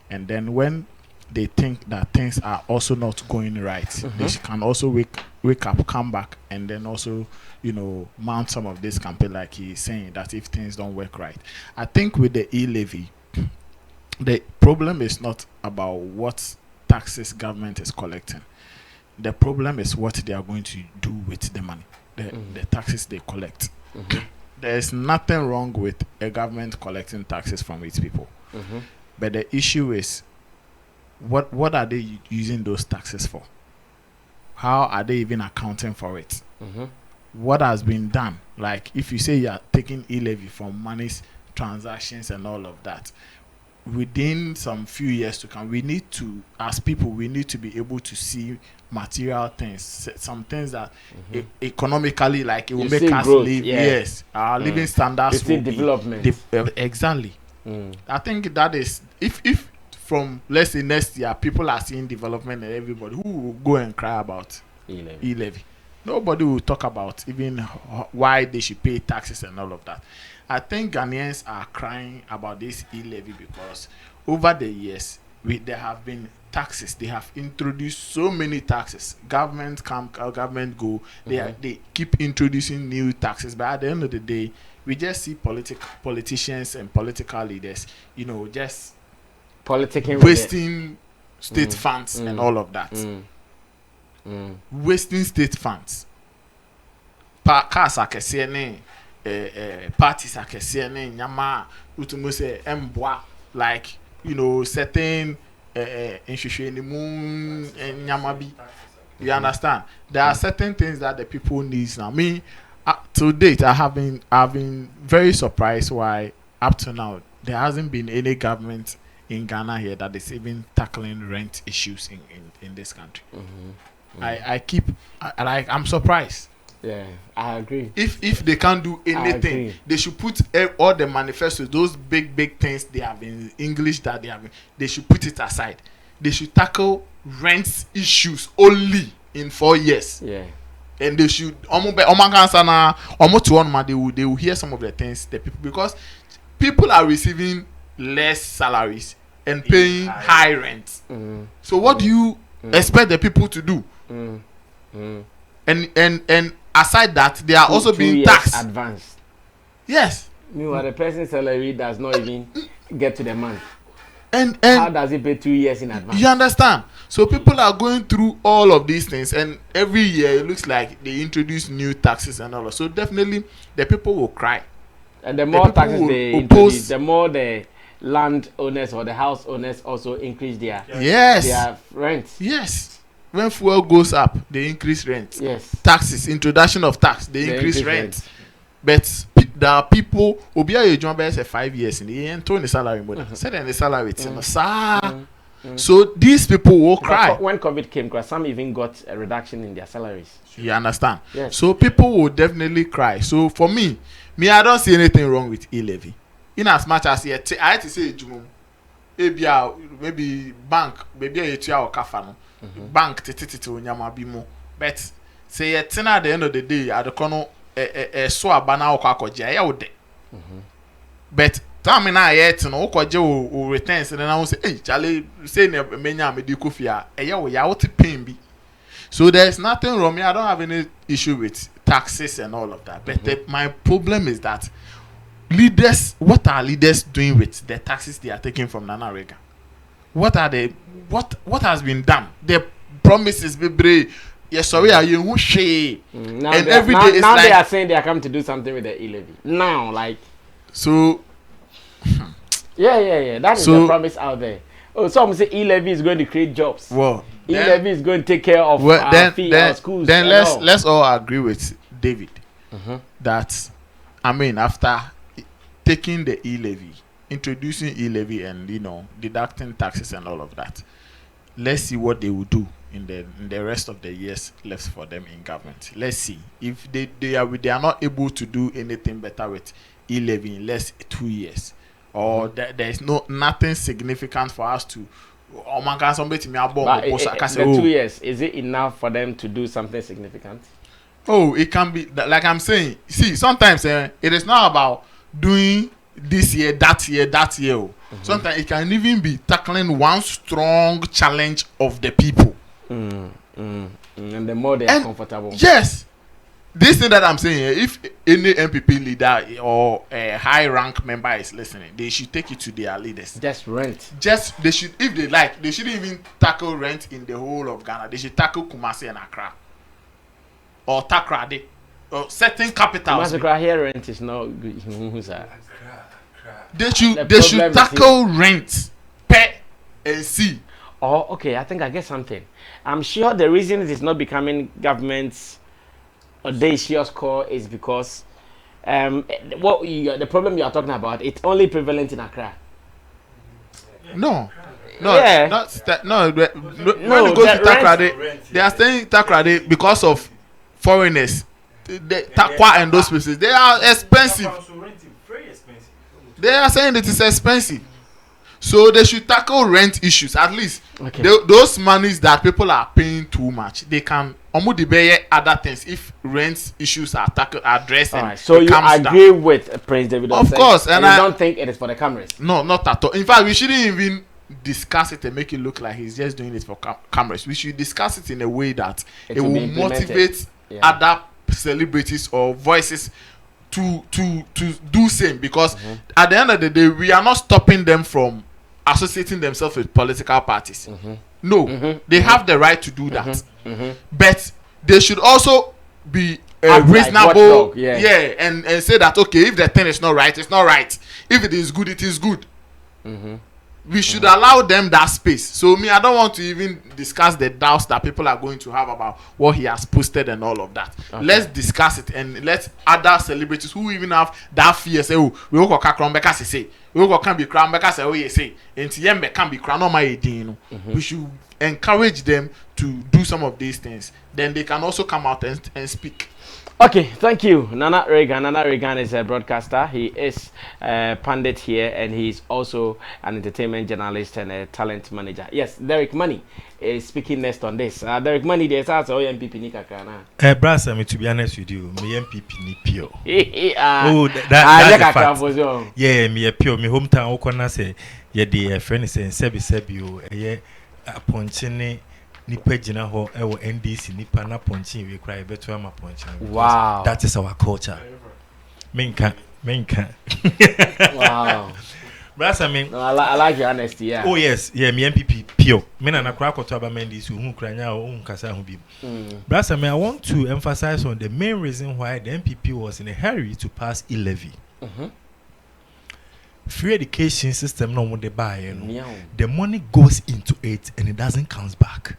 and then when they think that things are also not going right, they can also wake up, come back, and then also, mount some of this campaign, like he's saying, that if things don't work right. I think with the e-levy, the problem is not about what taxes government is collecting. The problem is what they are going to do with the money, the taxes they collect. There is nothing wrong with a government collecting taxes from its people. But the issue is, what are they using those taxes for? How are they even accounting for it? What has been done? Like, if you say you are taking e-levy from monies, transactions, and all of that, within some few years to come, we need to, as people, we need to be able to see material things, some things that economically, like, it will make us growth, live. Yes, our living standards will development. Exactly. I think that is, if from, let's say, next year, people are seeing development, and everybody, who will go and cry about e-levy? Nobody will talk about even why they should pay taxes and all of that. I think Ghanaians are crying about this e-levy because over the years, there have been taxes. They have introduced so many taxes. Government come, government go. They keep introducing new taxes. But at the end of the day, we just see politicians and political leaders, just wasting state funds and all of that. Wasting state funds. Cars are parties are nyama utumuse emboa, like, certain you understand? There are certain things that the people need now. Me, to date, I've been very surprised why up to now there hasn't been any government in Ghana here that is even tackling rent issues in this country. I'm surprised. Yeah, I agree. If they can't do anything, they should put all the manifestos, those big things they have in English that they should put it aside. They should tackle rent issues only in 4 years. Yeah. And they should they will hear some of the things the people, because people are receiving less salaries and paying high rent. So what do you expect the people to do? And aside that, they are also being taxed. Advanced. Yes. Meanwhile, the person's salary does not even get to the month. And how does it pay 2 years in advance? You understand? So people are going through all of these things, and every year it looks like they introduce new taxes and all. So definitely the people will cry. And the more taxes they introduce, the more the land owners or the house owners also increase their rent. Yes. When fuel goes up, they increase rent. Yes. Taxes, introduction of tax, they increase rent. But there are people who be a job for 5 years in the end, the salary, but said the salary. So these people will cry. When COVID came, some even got a reduction in their salaries. You understand? Yes. So people will definitely cry. So for me, I don't see anything wrong with e-levy. In as much as I had to say, maybe bank, maybe a kafano. Bank but say yet at the end of the day at the corner so abana okwakoje ayewde but time na yet no okwaje o returns and now say hey Charlie say na menya amedi kofia eyewo ya what pain bi. So there's nothing wrong. I don't have any issue with taxes and all of that. But my problem is that leaders, what are leaders doing with the taxes they are taking from Nana Reagan? What are they? What has been done? The promises be brave. Yes, sorry, are you who she? And every day now like, they are saying they are coming to do something with the e-levy. Now, like so. yeah. That is the promise out there. Oh, some say e-levy is going to create jobs. Well, e-levy is going to take care of our fee, our schools. Then let's all agree with David that after taking the e-levy, introducing e-levy, and deducting taxes and all of that, let's see what they will do in the rest of the years left for them in government. Let's see if they are not able to do anything better with e-levy in less 2 years. Or there is nothing significant for us to. The 2 years, is it enough for them to do something significant? Oh, it can be like I'm saying. See, sometimes it is not about doing this year, that year. Sometimes it can even be tackling one strong challenge of the people. And the more they are comfortable. Yes. This thing that I'm saying, if any MPP leader or a high rank member is listening, they should take it to their leaders. Just rent. They should, if they like, they shouldn't even tackle rent in the whole of Ghana. They should tackle Kumasi and Accra. Or Takrade. Or certain capitals. Kumasi here rent is not good. Who's that? They should tackle rent. Pay and see. Oh, okay. I think I get something. I'm sure the reason it is not becoming government's audacious call is because the problem you are talking about, it's only prevalent in Accra. No. Yeah. When you go to Takrade, they are saying Takrade because of foreigners. The Takwa and those places, they are expensive. They are saying it is expensive. So they should tackle rent issues at least. Okay. Those monies that people are paying too much, they can other things if rent issues are addressed. Right. So you agree with Prince David? Of course, and I don't think it is for the cameras. No, not at all. In fact, we shouldn't even discuss it and make it look like he's just doing it for cameras. We should discuss it in a way that it will motivate other celebrities or voices to do same, because at the end of the day, we are not stopping them from associating themselves with political parties. No, they have the right to do that. But they should also be reasonable, and say that okay, if the thing is not right, it's not right. If it is good, it is good. We should allow them that space. So I don't want to even discuss the doubts that people are going to have about what he has posted and all of that. Okay. Let's discuss it and let other celebrities who even have that fear say, oh, we will can be crown because oh you say and can be crown on my edin. We should encourage them to do some of these things. Then they can also come out and speak. Okay, thank you, Nana Reagan. Nana Reagan is a broadcaster. He is a pundit here, and he's also an entertainment journalist and a talent manager. Yes, Derek Money is speaking next on this. Derek Money, there's also MPP Nikakana. Brass, to be honest with you, me MPP ni pure. Oh, that's a fact. Yeah, me a pure. Me hometown Okona say, yeah, the friend is saying Sebi you, Ponchine. Nipa jina ho ewo NDC nipa na ponchi we cry beto am ponchi. Wow, that is our culture. Menka. Wow. Brass, I like your honesty. Yeah. Oh yes, yeah, me MPP pure. Me na kra koto aba NDC hu kranya o nkasa hu bi. Brass, I want to emphasize on the main reason why the MPP was in a hurry to pass e-levy. Free education system no more they buy, you know. The money goes into it and it doesn't come back.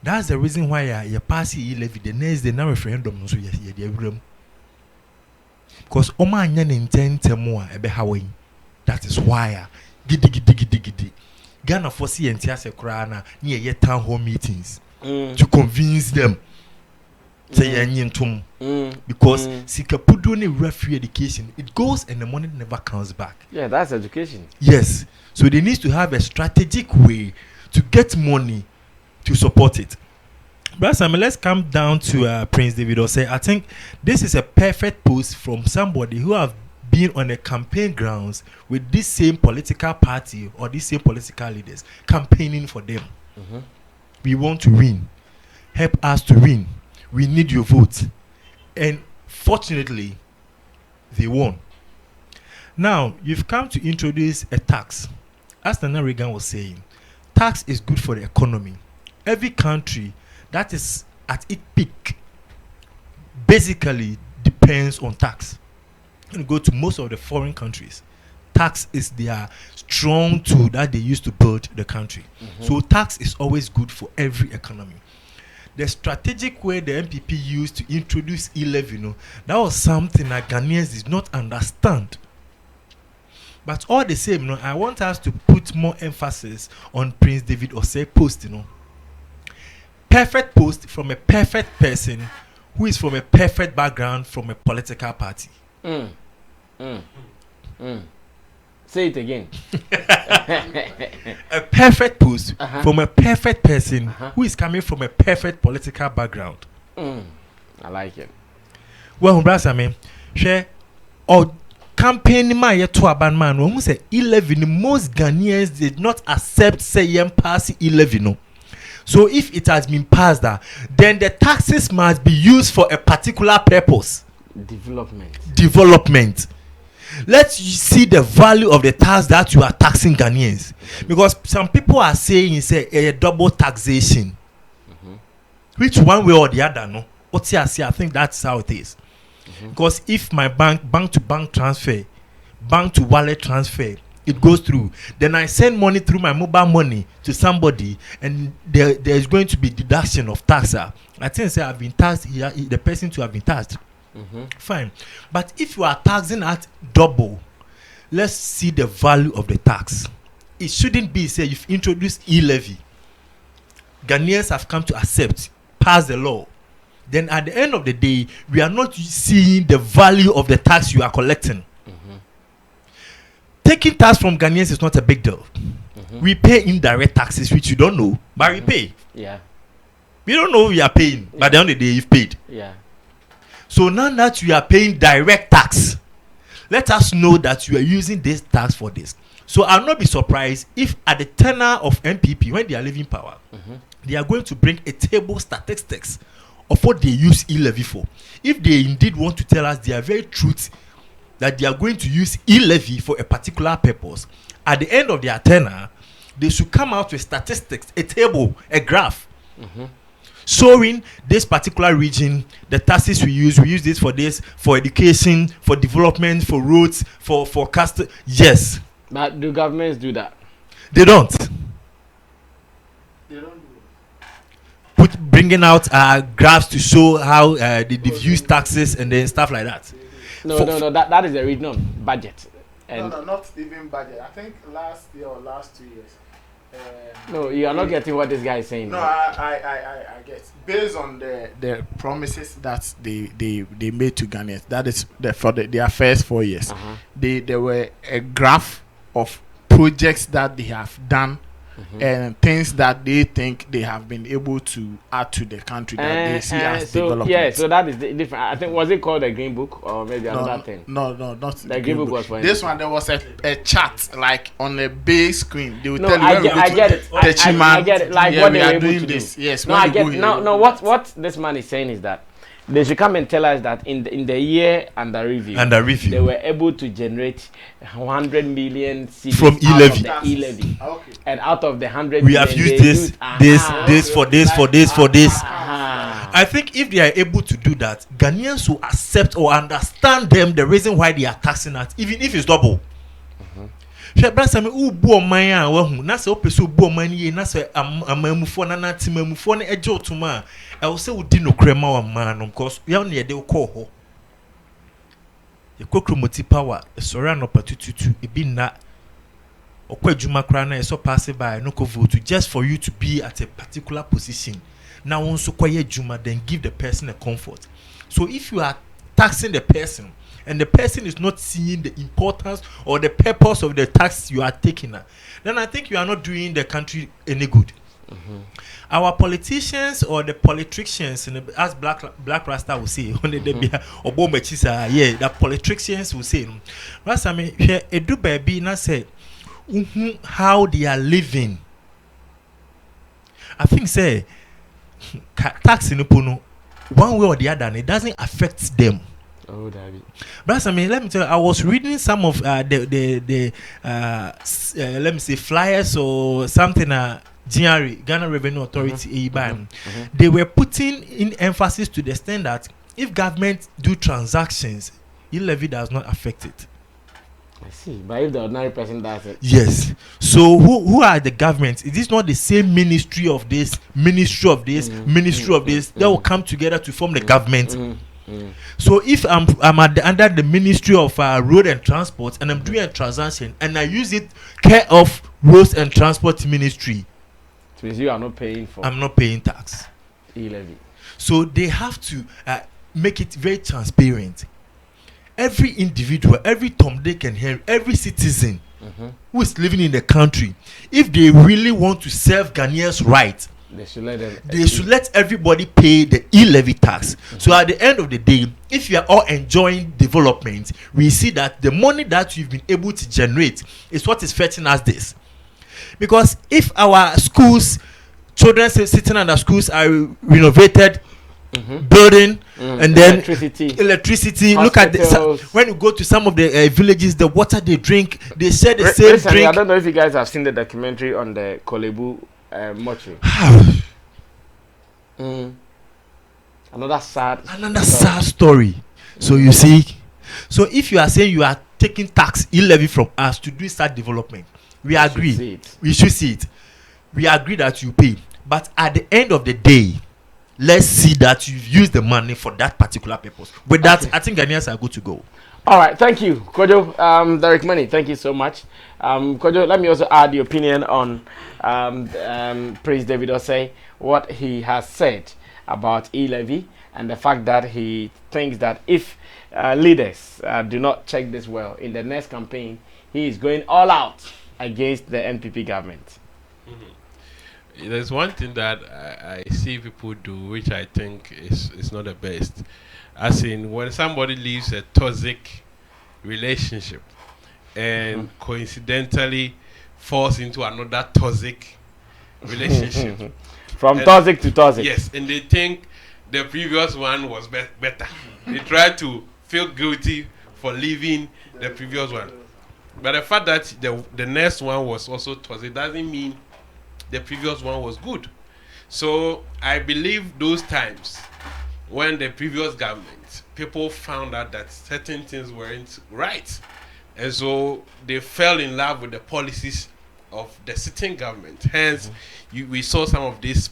That's the reason why you pass e-levy the next day now referendum so because Oma nyan intent more ebe hawin. That is why gidi Ghana foresee and tiase krana near your town hall meetings to convince them say because Sikapudu free education, it goes and the money never comes back. Yeah, that's education. Yes, so they need to have a strategic way to get money to support it. But Sammy, let's come down to Prince David or say, I think this is a perfect post from somebody who have been on a campaign grounds with this same political party or these same political leaders campaigning for them. We want to win. Help us to win. We need your vote. And fortunately, they won. Now, you've come to introduce a tax. As Nana Reagan was saying, tax is good for the economy. Every country that is at its peak basically depends on tax. When you go to most of the foreign countries, tax is their strong tool that they use to build the country. So tax is always good for every economy. The strategic way the MPP used to introduce e-levy, that was something that Ghanaians did not understand. But all the same, I want us to put more emphasis on Prince David Osei post, Perfect post from a perfect person who is from a perfect background from a political party. Say it again. A perfect post from a perfect person who is coming from a perfect political background. I like it. Well, Brasame, share or campaign my year to a band man when we say 11, most Ghanaians did not accept say pass 11. So if it has been passed, then the taxes must be used for a particular purpose. Development. Let's see the value of the tax that you are taxing Ghanaians, because some people are saying it's a double taxation, which one way or the other, no. What's here? I think that's how it is. Because if my bank to bank transfer, bank to wallet transfer, it goes through, then I send money through my mobile money to somebody, and there is going to be deduction of tax. I think say I've been taxed here, the person to have been taxed. Fine. But if you are taxing at double, let's see the value of the tax. It shouldn't be say you've introduced e-levy. Ghanaians have come to accept, pass the law. Then at the end of the day, we are not seeing the value of the tax you are collecting. Taking tax from Ghanaians is not a big deal. We pay indirect taxes, which you don't know, but we pay. Yeah. We don't know we are paying, but at the end of the day, you've paid. Yeah. So now that you are paying direct tax, let us know that you are using this tax for this. So I'll not be surprised if at the tenure of MPP, when they are leaving power, they are going to bring a table statistics of what they use e-levy for. If they indeed want to tell us they are very truth that they are going to use e-levy for a particular purpose, at the end of their tenure, they should come out with statistics, a table, a graph, showing this particular region, the taxes we use this for this, for education, for development, for roads, for yes. But do governments do that? They don't. Bringing out graphs to show how they've used taxes and then stuff like that. No, that is the regional budget. And no, not even budget. I think last year or last 2 years. No, you are not getting what this guy is saying. No, I get. Based on the promises that they made to Ghanaians, that is for their first 4 years. There were a graph of projects that they have done and things that they think they have been able to add to the country that they see as development. Yeah, so that is different. I think, was it called the Green Book or maybe another thing? No, not the Green Book. Was for this one. There was a chart like on a big screen. They would tell you I get it. I get it. Like what they are able to do. Yes. No, I get. No. What this man is saying is that they should come and tell us that in the year under review, they were able to generate 100 million cedis from e-levy. Okay. And out of the 100 we have used this for this. I think if they are able to do that, Ghanaians will accept or understand them the reason why they are taxing us, even if it's double. Brasame ubu omanya wahu na se opeso ubu omani ye na se amamufo na na timamufo na eje otuma e wo se udi no krema wa ma no because ya na ye de ko ho ye kokromoti power sori no patututu e bi na okwadwuma kra na e so pass by no ko vote just for you to be at a particular position. Now once so kwaye dwuma, then give the person a comfort. So if you are taxing the person and the person is not seeing the importance or the purpose of the tax you are taking, then I think you are not doing the country any good. Our politicians or the politicians, as Black Rasta will say, on the yeah, the politicians will say, Rasta me here, edu baby na say, how they are living. I think say tax in Upuno, one way or the other, it doesn't affect them. Oh, David. But I mean, let me tell you, I was reading some of the let me say flyers or something. Ghana Revenue Authority, they were putting in emphasis to the extent that if government do transactions, e-levy does not affect it. I see, but if the ordinary person does it, yes. So who are the governments? Is this not the same ministry of this, ministry of this, ministry of this? They will come together to form the government. So if I'm under the Ministry of Road and Transport and I'm doing a transaction and I use it care of Roads and Transport Ministry, it means you are not paying for. I'm not paying tax. E-levy. So they have to make it very transparent. Every individual, every Tom, Dick and Harry, every citizen who is living in the country, if they really want to serve Ghanaians right, they should let everybody pay the e-levy tax. So at the end of the day, if you are all enjoying development, we see that the money that you've been able to generate is what is fetching us this. Because if our schools, children sitting under schools are renovated, building, and then electricity. Look at when you go to some of the villages, the water they drink, they share the same drink. I don't know if you guys have seen the documentary on the Kolebu mortuary. Another sad story. So you see, so if you are saying you are taking tax e-levy from us to do such development, we agree. We should see it. We agree that you pay, but at the end of the day, let's see that you've used the money for that particular purpose. With that, I think Ghanaians are good to go. All right, thank you, Kojo. Derek Money, thank you so much. Kojo, let me also add the opinion on Prince David Osei, what he has said about e-levy and the fact that he thinks that if leaders do not check this well in the next campaign, he is going all out against the NPP government. There's one thing that I see people do, which I think is not the best. As in, when somebody leaves a toxic relationship and coincidentally falls into another toxic relationship. From toxic to toxic. Yes, and they think the previous one was better. They try to feel guilty for leaving the previous one. But the fact that the next one was also toxic doesn't mean the previous one was good. So I believe those times when the previous government, people found out that certain things weren't right. And so they fell in love with the policies of the sitting government. Hence, we saw some of these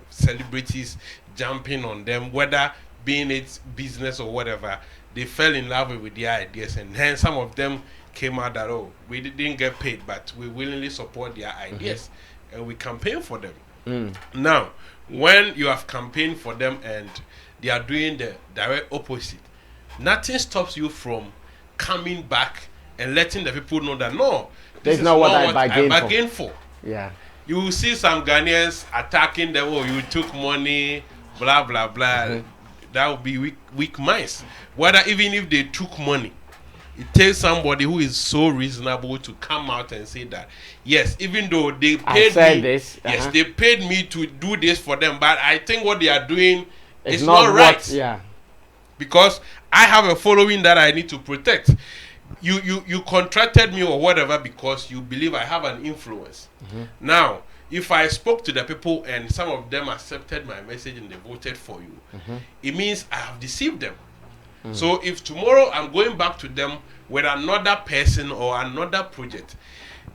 celebrities jumping on them, whether being it business or whatever. They fell in love with their ideas, and hence some of them came out that, oh, we didn't get paid, but we willingly support their ideas, and we campaign for them. Now, when you have campaigned for them and they are doing the direct opposite, nothing stops you from coming back and letting the people know that, no, this is not what I bargained for. Yeah. You will see some Ghanaians attacking them, oh, you took money, blah, blah, blah. That would be weak minds. Whether even if they took money, it takes somebody who is so reasonable to come out and say that, yes, even though they paid me, this, yes, they paid me to do this for them, but I think what they are doing is not right. Yeah. Because I have a following that I need to protect. You contracted me or whatever because you believe I have an influence. Now, if I spoke to the people and some of them accepted my message and they voted for you, it means I have deceived them. So if tomorrow I'm going back to them with another person or another project,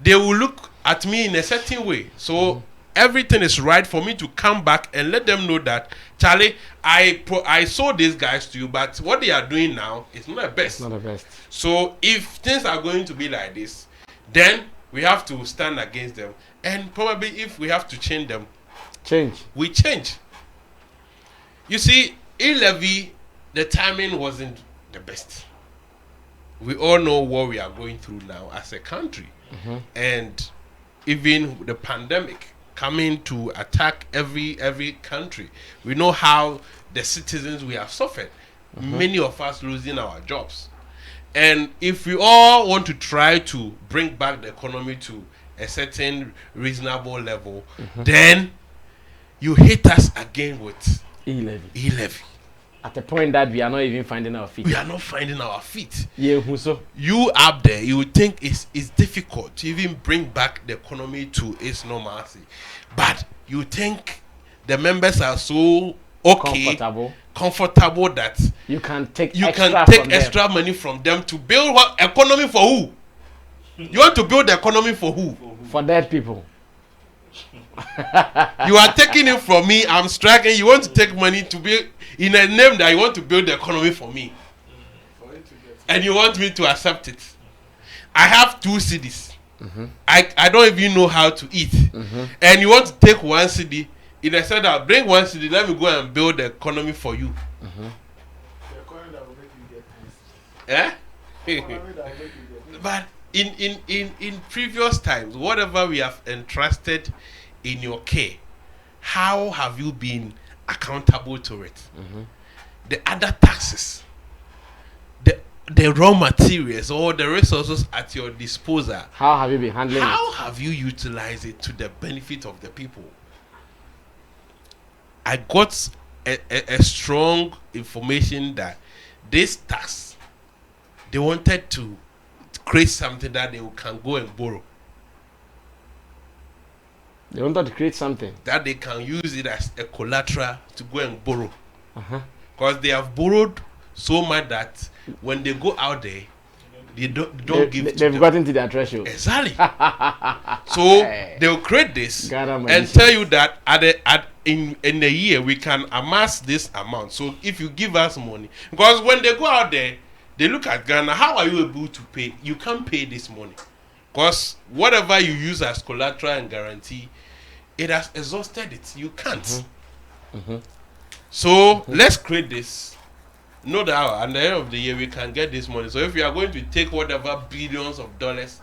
they will look at me in a certain way. So everything is right for me to come back and let them know that, Charlie, I sold these guys to you, but what they are doing now is not the best. Not the best. So if things are going to be like this, then we have to stand against them. And probably if we have to change them, we change. You see, e-levy, the timing wasn't the best. We all know what we are going through now as a country. And even the pandemic, coming to attack every country. We know how the citizens we have suffered. Many of us losing our jobs. And if we all want to try to bring back the economy to a certain reasonable level, then you hit us again with e-levy. At the point that we are not even finding our feet. We are not finding our feet. Yeah, so you up there, you would think it's difficult to even bring back the economy to its normalcy. But you think the members are so comfortable that you can take extra money from them to build what economy for who? You want to build the economy for who? For dead people. You are taking it from me. I'm striking. You want to take money to build in a name that you want to build the economy for me, and you want me to accept it. I have 2 cities. I don't even know how to eat, and you want to take 1 city. In a sense, I'll bring 1 city. Let me go and build the economy for you. But in previous times, whatever we have entrusted in your care, how have you been accountable to it? The other taxes, the raw materials or the resources at your disposal, how have you been handling how have you utilized it to the benefit of the people? I got a strong information that this tax, they wanted to create something that they can go and borrow. They wanted to create something that they can use it as a collateral to go and borrow. Because they have borrowed so much that when they go out there, they don't give. They've gotten to their threshold. Exactly. So they'll create this and tell you that in a year we can amass this amount. So if you give us money, because when they go out there, they look at Ghana. How are you able to pay? You can't pay this money because whatever you use as collateral and guarantee, it has exhausted it. You can't. So let's create this. Know that at the end of the year we can get this money. So if you are going to take whatever billions of dollars,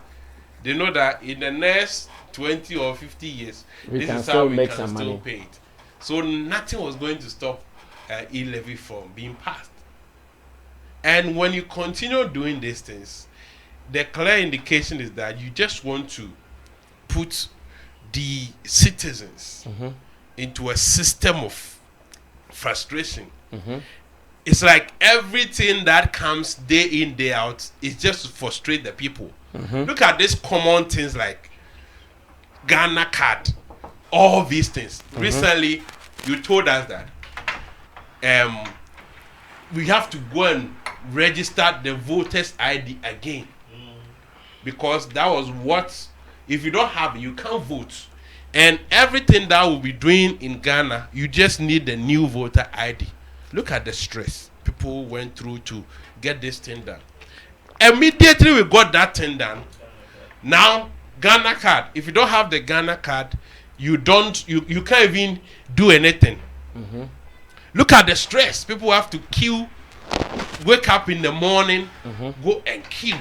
they know that in the next 20 or 50 years, this is how we can still pay it. So nothing was going to stop e-levy from being passed. And when you continue doing these things, the clear indication is that you just want to put the citizens into a system of frustration. It's like everything that comes day in, day out is just to frustrate the people. Look at these common things like Ghana card, all these things. Recently, you told us that we have to go and register the voters ID again because that was what, if you don't have it, you can't vote. And everything that we'll be doing in Ghana, you just need the new voter ID. Look at the stress people went through to get this thing done. Immediately we got that thing done. Now Ghana card. If you don't have the Ghana card, you can't even do anything. Look at the stress. People have to queue, wake up in the morning, go and queue,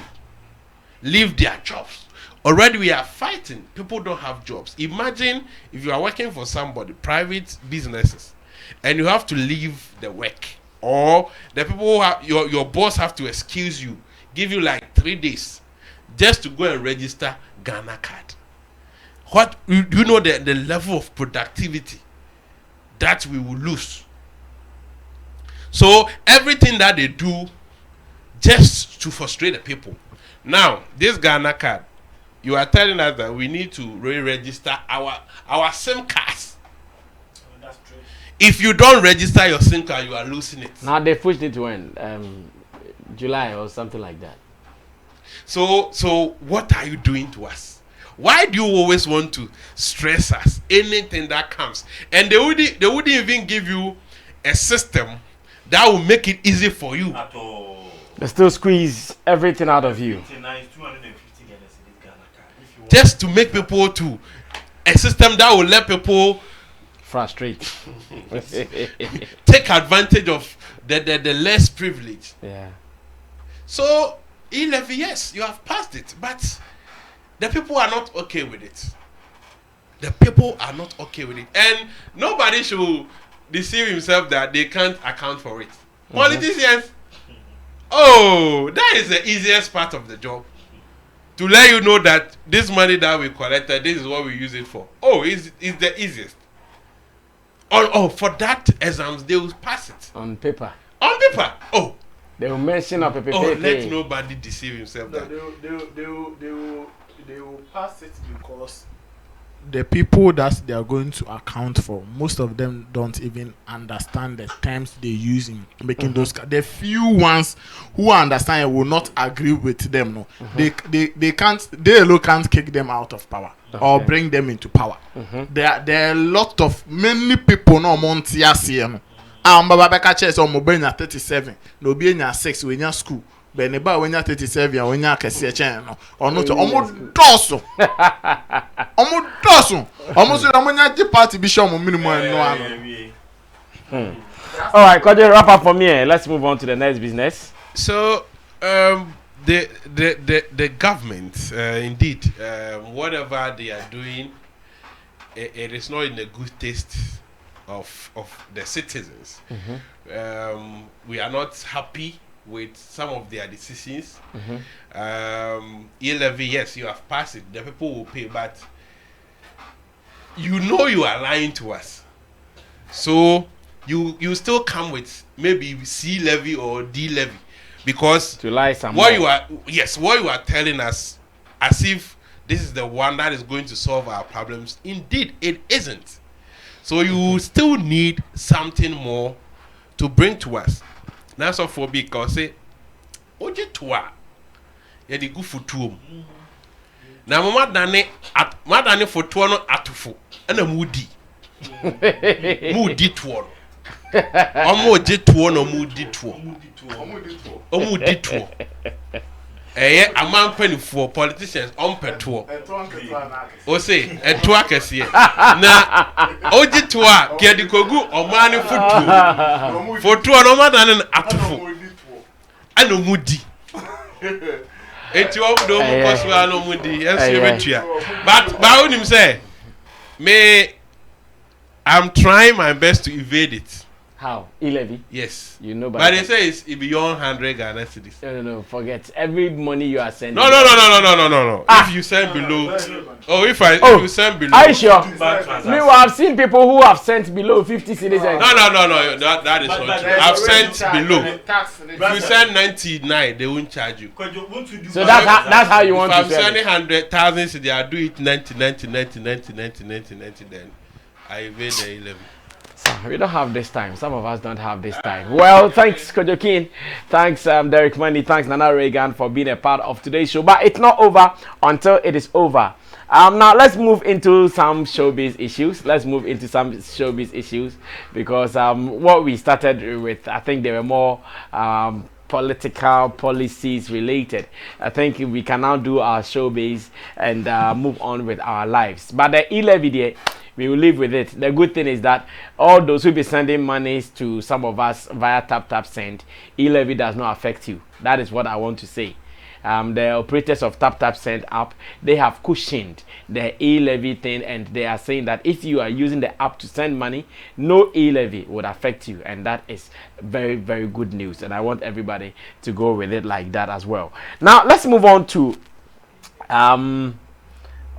leave their jobs. Already we are fighting. People don't have jobs. Imagine if you are working for somebody, private businesses, and you have to leave the work, or the people your boss have to excuse you, give you like 3 days just to go and register Ghana card. What do you know the level of productivity that we will lose? So everything that they do just to frustrate the people. Now this Ghana card, you are telling us that we need to re-register our SIM cards. If you don't register your SIM card, you are losing it. Now they pushed it to when July or something like that. So what are you doing to us? Why do you always want to stress us? Anything that comes, and they wouldn't even give you a system that will make it easy for you. At all. They still squeeze everything out of you. Just to make people to a system that will let people frustrate, take advantage of the less privileged. Yeah. So e-levy, yes, you have passed it, but the people are not okay with it. The people are not okay with it, and nobody should deceive himself that they can't account for it. Politicians, oh, that is the easiest part of the job. To let you know that this money that we collected, this is what we use it for. Oh, it's the easiest. For that exams, they will pass it. On paper. On paper. Oh. They will mention up a paper. Oh, let nobody deceive himself. No, they will pass it because the people that they are going to account for, most of them don't even understand the terms they use in making those. The few ones who understand it will not agree with them. No, they can't. They alone can't kick them out of power or bring them into power. There are a lot of many people no montiasiano. Baba Beka chess or Mobina 37, no be in 6 when you're school. Beneba when you're 37 when you're Cassia channel or not almost dorsal. Almost when you're party bishop minimum. All right, could you wrap up for me? Let's move on to the next business. So, the government, indeed, whatever they are doing, it is not in the good taste of the citizens. We are not happy with some of their decisions. E-levy, yes, you have passed it. The people will pay, but you know you are lying to us. So you still come with maybe C-levy or D-levy because to lie what you are telling us as if this is the one that is going to solve our problems. Indeed, it isn't. So you still need something more to bring to us. That's all for because say, oje toa, ye di gu futuom. Na mama dane foto no atufo, na mudi. Mudi tuo. Omo oje tuo no mudi tuo. Omudi tuo. Amampanifo politicians on petrol. O say etua kese na oji toa kedikogu omani foto no madan atufo ano mudi eti obodo mu koso ano mudi esi betua but onim say me I'm trying my best to evade it. How? E-levy? Yes. You know, but they say it's beyond 100 Ghana cedis. No, forget. Every money you are sending. No. If you send below. If you send below. Are you sure? Meanwhile, I've seen people who have sent below 50 cedis. No. That is not true. I've sent below. If you send 99, they won't charge you. So that's how you want to send it. If I'm sending 100,000 cedis, I do it 90, then I evade the 11. We don't have this time. Some of us don't have this time. Well, thanks, Kojokin. Thanks, Derek Money. Thanks, Nana Reagan, for being a part of today's show. But it's not over until it is over. Now, let's move into some showbiz issues. Because what we started with, I think they were more political policies related. I think we can now do our showbiz and move on with our lives. But the e-levy, we will live with it. The good thing is that all those who be sending monies to some of us via tap send, e-levy does not affect you. That is what I want to say. The operators of tap send app, they have cushioned the e-levy thing, and they are saying that if you are using the app to send money, no e-levy would affect you, and that is very, very good news. And I want everybody to go with it like that as well. Now let's move on to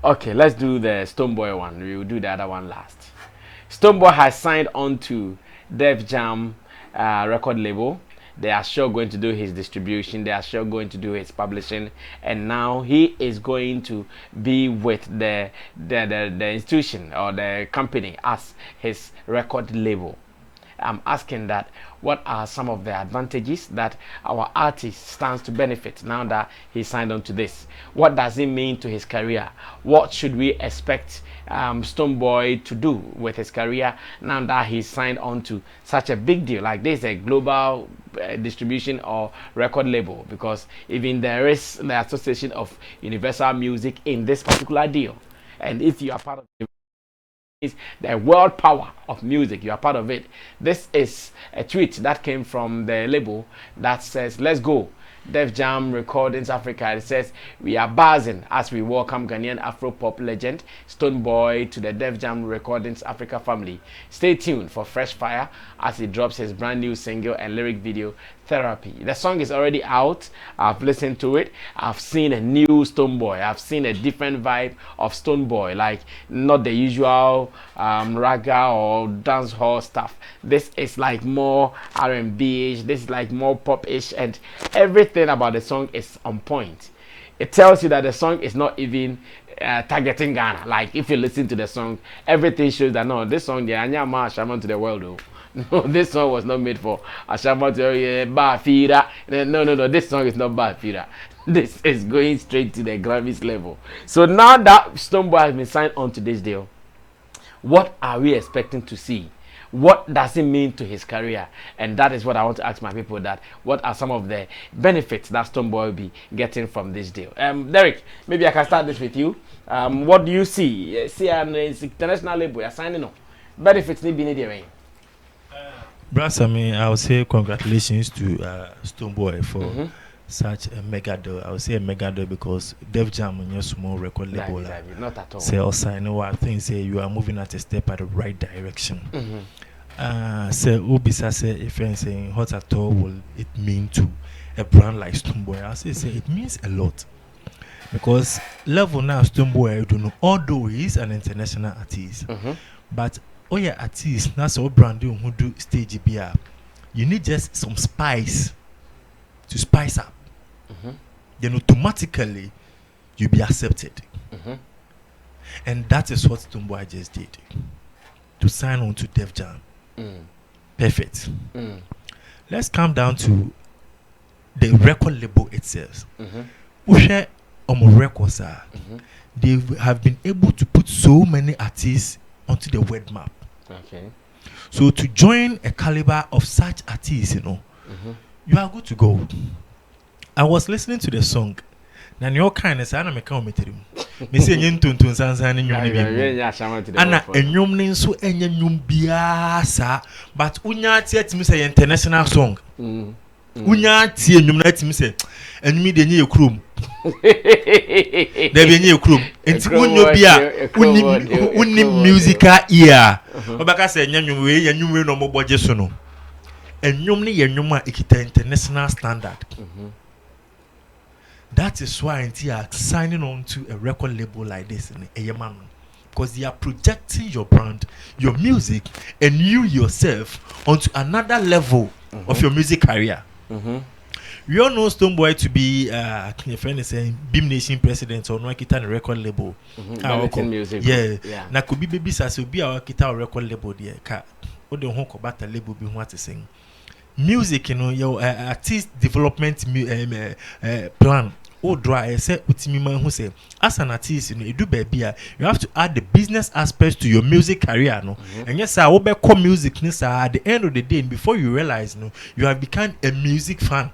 okay, let's do the Stonebwoy one. We will do the other one last. Stonebwoy has signed on to Def Jam record label. They are sure going to do his distribution. They are sure going to do his publishing. And now he is going to be with the institution or the company as his record label. I'm asking that what are some of the advantages that our artist stands to benefit now that he signed on to this? What does it mean to his career? What should we expect Stonebwoy to do with his career now that he's signed on to such a big deal like this, a global distribution or record label? Because even there is the association of Universal Music in this particular deal, and if you are part of is the world power of music, you are part of it. This is a tweet that came from the label that says, let's go. Def Jam Recordings Africa. It says, we are buzzing as we welcome Ghanaian Afro-pop legend Stonebwoy to the Def Jam Recordings Africa family. Stay tuned for fresh fire as he drops his brand new single and lyric video, Therapy. The song is already out. I've listened to it. I've seen a new Stonebwoy. I've seen a different vibe of Stonebwoy, like not the usual raga or dance hall stuff. This is like more R&B-ish. This is like more pop-ish, and everything about the song is on point. It tells you that the song is not even targeting Ghana. Like if you listen to the song, everything shows that no, this song, the Anyama Shaman to the world, though. No, this song was not made for Ashama to Bafira. No. This song is not Bafira. This is going straight to the Grammys level. So now that Stonebwoy has been signed on to this deal, what are we expecting to see? What does it mean to his career? And that is what I want to ask my people, that what are some of the benefits that Stonebwoy will be getting from this deal? Derek, maybe I can start this with you. What do you see? See an international label, you're signing on. Benefits need be needed. Brass, I mean, I would say congratulations to Stonebwoy for such a mega deal. I would say a mega deal because Def Jam on your small record label. Not at all. Say also, I know I think say you are moving at a step at the right direction. Say Obisa say if you're saying what at all will it mean to a brand like Stonebwoy? I say it means a lot. Because level now Stonebwoy, I don't know, although he is an international artist, but oh yeah, artist, that's all brand new who do stage BR. You need just some spice to spice up. Then automatically you'll be accepted. And that is what Stonebwoy just did. To sign on to Def Jam. Perfect. Let's come down to the record label itself. Ushe Omo Records they have been able to put so many artists onto the word map. Okay. So to join a caliber of such artists, you know, you are good to go. I was listening to the song. Na your kindness, I make come with him. Me say yin tun sansan ni nyum ni bi. Ana enyum ni nso enye nyum bia sa, but unya tie timi say international song. Unya tie nyum na timi say enyum de nye ekrom. There be nye ekrom. Enti unyo bia uni musical ear. Obaka say nyum we no mo boje so no. Enyum ni ye nyum a ekita international standard. That is why they are signing on to a record label like this in Yemen, because they are projecting your brand, your music, and you yourself onto another level of your music career. We all know Stonebwoy to be your friend is saying Beam Nation president or no kita record label. Music. Yeah. Na could be baby says will be our kita record label there. Ka o de ho ko bata label be what to sing. Music, you know, your artist development plan. Oh, dry. I say, who say, as an artist, you know, you do baby, you have to add the business aspects to your music career, no. And yes, I will be called music. At the end of the day, before you realize, no, you have become a music fan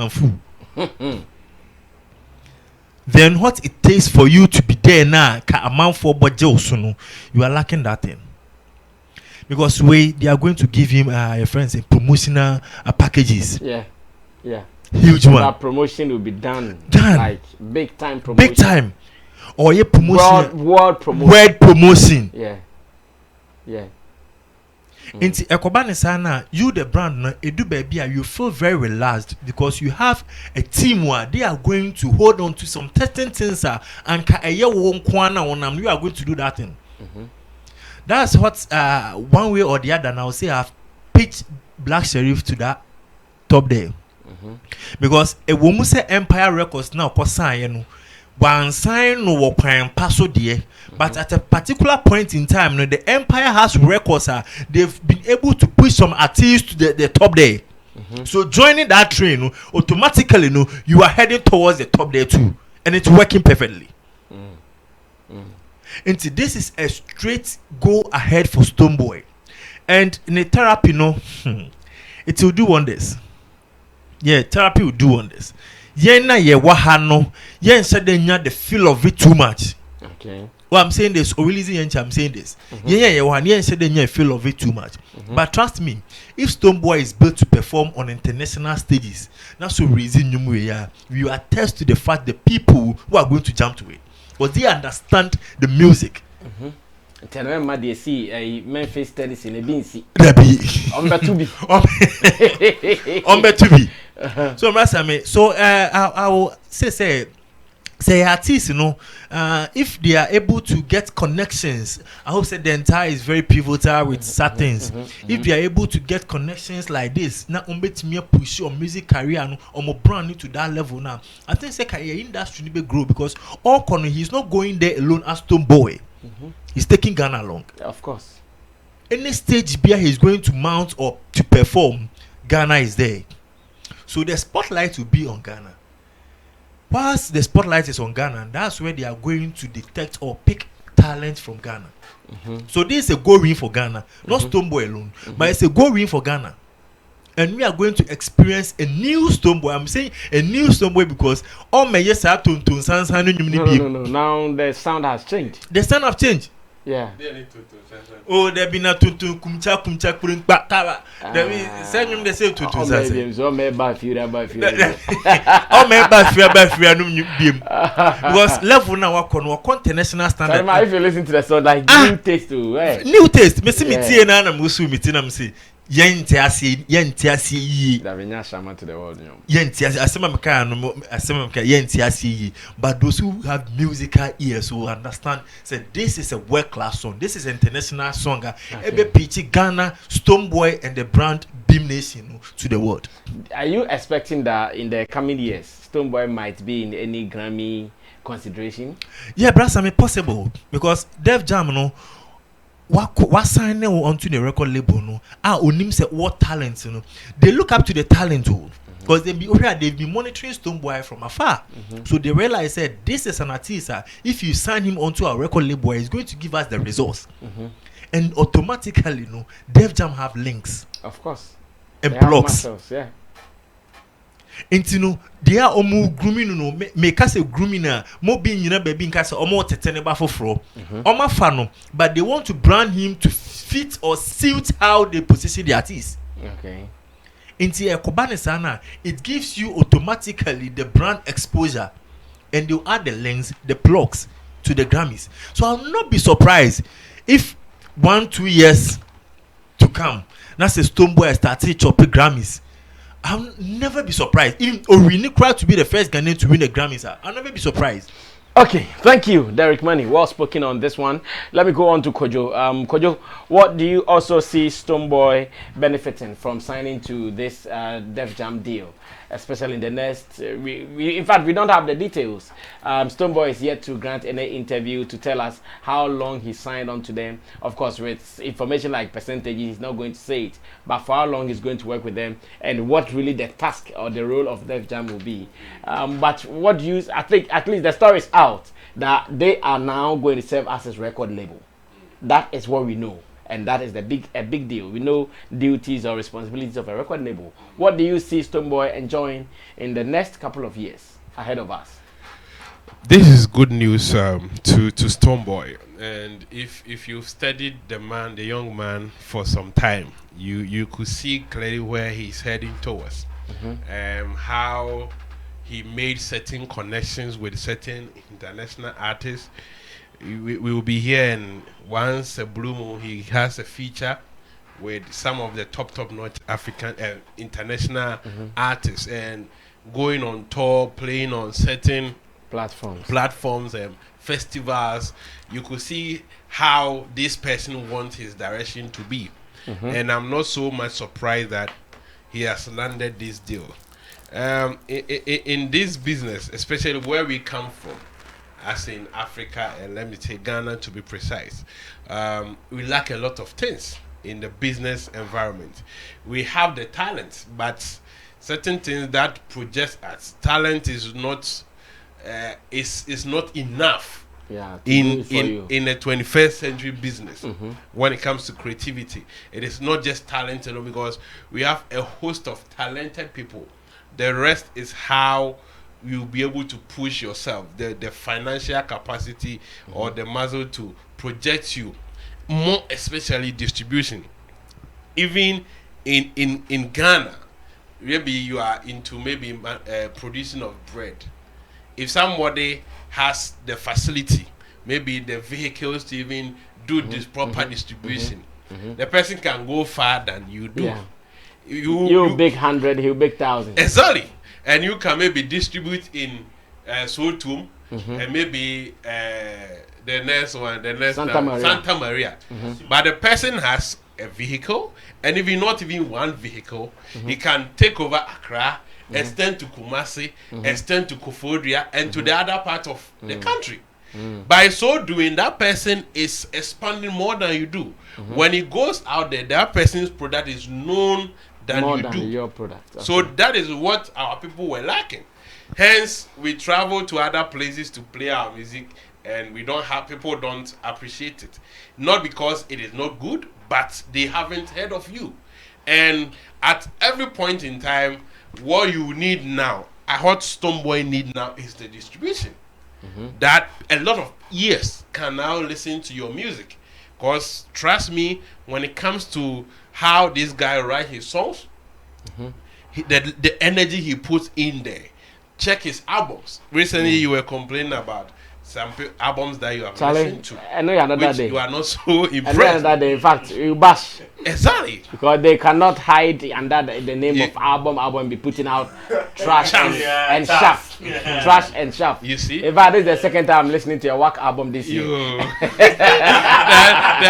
fool. Then what it takes for you to be there now, amount for budget, no, you are lacking that thing. Because they are going to give him your friends promotional packages. Yeah. Huge one. That promotion will be done. Like big time promotion. Big time. Or your promotion. World promotion. World promotion. Yeah. Inti ekobane sana, you the brand na edu baby, you feel very relaxed because you have a team where they are going to hold on to some certain things and ka eye won kwana wonam, you are going to do that thing. That's what one way or the other now say I've pitched Black Sheriff to that top there. Because a woman say Empire Records now sign, you know, one sign no pan paso there. But at a particular point in time, you know, the Empire has records they've been able to push some artists to the top there. So joining that train, automatically, you know, you are heading towards the top there too. And it's working perfectly. And this is a straight go ahead for Stonebwoy. And in the therapy, you know, it will do wonders. Yeah, therapy will do wonders. Yeah, na ye wahano. Yeah, instead the feel of it too much. Okay. I'm saying this, or releasing I'm saying this. Yeah, said they feel of it too much. But trust me, if Stonebwoy is built to perform on international stages, that's so reason you attest to the fact the people who are going to jump to it, because they understand the music. Tell them they see a Memphis studies in a beansy. So I will say artists, if they are able to get connections, I hope that the entire is very pivotal with certain. If they are able to get connections like this, now me push your music career or more brand new to that level now. I think say career industry will grow because he's not going there alone as Stonebwoy. He's taking Ghana along. Of course. Any stage beer he's going to mount or to perform, Ghana is there. So the spotlight will be on Ghana. Whilst the spotlight is on Ghana, that's where they are going to detect or pick talent from Ghana. So this is a go win for Ghana, not Stonebwoy alone, but it's a go win for Ghana. And we are going to experience a new Stonebwoy. I'm saying a new Stonebwoy because all my yes are no. Now the sound has changed. The sound have changed. Yeah. Oh, there be na tutu kumcha kuring bakaba. There be send him the same tutu sansan. So me ba fear. Oh me ba fear no biem. Because level now wa international standard. If you listen to the song like new taste too, right? New taste. Me see me tie na musu me tie na me say yenti asi yi. That we shama to the world, Yenti asema meka yenti asi yi. But those who have musical ears will understand say this is a world class song. This is an international song. Ebe pitch Ghana, Stonebwoy and the brand Beam Nation to the world. Are you expecting that in the coming years Stonebwoy might be in any Grammy consideration? Yeah, brother, I possible because Def Jam what sign onto the record label onim say what talent they look up to the talent because they've been monitoring Stonebwoy from afar. So they realize that this is an artist. If you sign him onto our record label, he's going to give us the results. And automatically, Def Jam have links. Of course. And blogs. Yeah. And they are almost grooming, make us a grooming, more being baby in casa, almost a tenable for fan, but they want to brand him to fit or suit how they position the artist. Okay. Into a Kobanesana, it gives you automatically the brand exposure, and you add the links, the plugs to the Grammys. So I'll not be surprised if 1-2 years to come, that's a Stonebwoy started chopping Grammys. I'll never be surprised. Even Orini Crowd to be the first Ghanaian to win a Grammy, I'll never be surprised. Okay, thank you, Derek Money. Well spoken on this one. Let me go on to Kojo. Kojo, what do you also see Stonebwoy benefiting from signing to this Def Jam deal, especially in the next? In fact, we don't have the details. Stonebwoy is yet to grant any interview to tell us how long he signed on to them. Of course, with information like percentages, he's not going to say it. But for how long he's going to work with them and what really the task or the role of Def Jam will be. But what do you? I think at least the story is out that they are now going to serve as his record label. That is what we know, and that is a big deal. We know duties or responsibilities of a record label. What do you see Stonebwoy enjoying in the next couple of years ahead of us? This is good news to Stonebwoy, and if you've studied the young man for some time, you could see clearly where he's heading towards, how he made certain connections with certain international artists. We will be here, and once a blue moon, he has a feature with some of the top-notch African international artists, and going on tour, playing on certain platforms and festivals. You could see how this person wants his direction to be, and I'm not so much surprised that he has landed this deal. In this business, especially where we come from, as in Africa, and let me say Ghana to be precise, we lack a lot of things in the business environment. We have the talent, but certain things that project us, talent is not enough. Yeah, in a 21st century business. When it comes to creativity, it is not just talent alone, because we have a host of talented people. The rest is how you'll be able to push yourself, the financial capacity or the muscle to project you, more especially distribution. Even in Ghana, maybe you are into maybe producing of bread. If somebody has the facility, maybe the vehicles to even do this proper distribution, the person can go far than you do. Yeah. You big 100, he'll big 1,000. Exactly. And you can maybe distribute in Sotum and maybe the next one, Santa Maria. But the person has a vehicle, and if not even one vehicle, he can take over Accra, extend to Kumasi, extend to Koforidua, and to the other part of the country. By so doing, that person is expanding more than you do. When he goes out there, that person's product is known than more you than do. Your product. Okay. So that is what our people were lacking. Hence, we travel to other places to play our music, and people don't appreciate it. Not because it is not good, but they haven't heard of you. And at every point in time, what you need now, what Stonebwoy need now is the distribution. That a lot of ears can now listen to your music. Because trust me, when it comes to how this guy writes his songs, the energy he puts in there. Check his albums. Recently, you were complaining about some albums that you have listened to. I know another day. You are not so impressed. I know another day. In fact, you bash. Exactly. Because they cannot hide under the name of album be putting out trash and shaft. Trash and shaft. You see? In fact, this is the second time I'm listening to your work album this year. the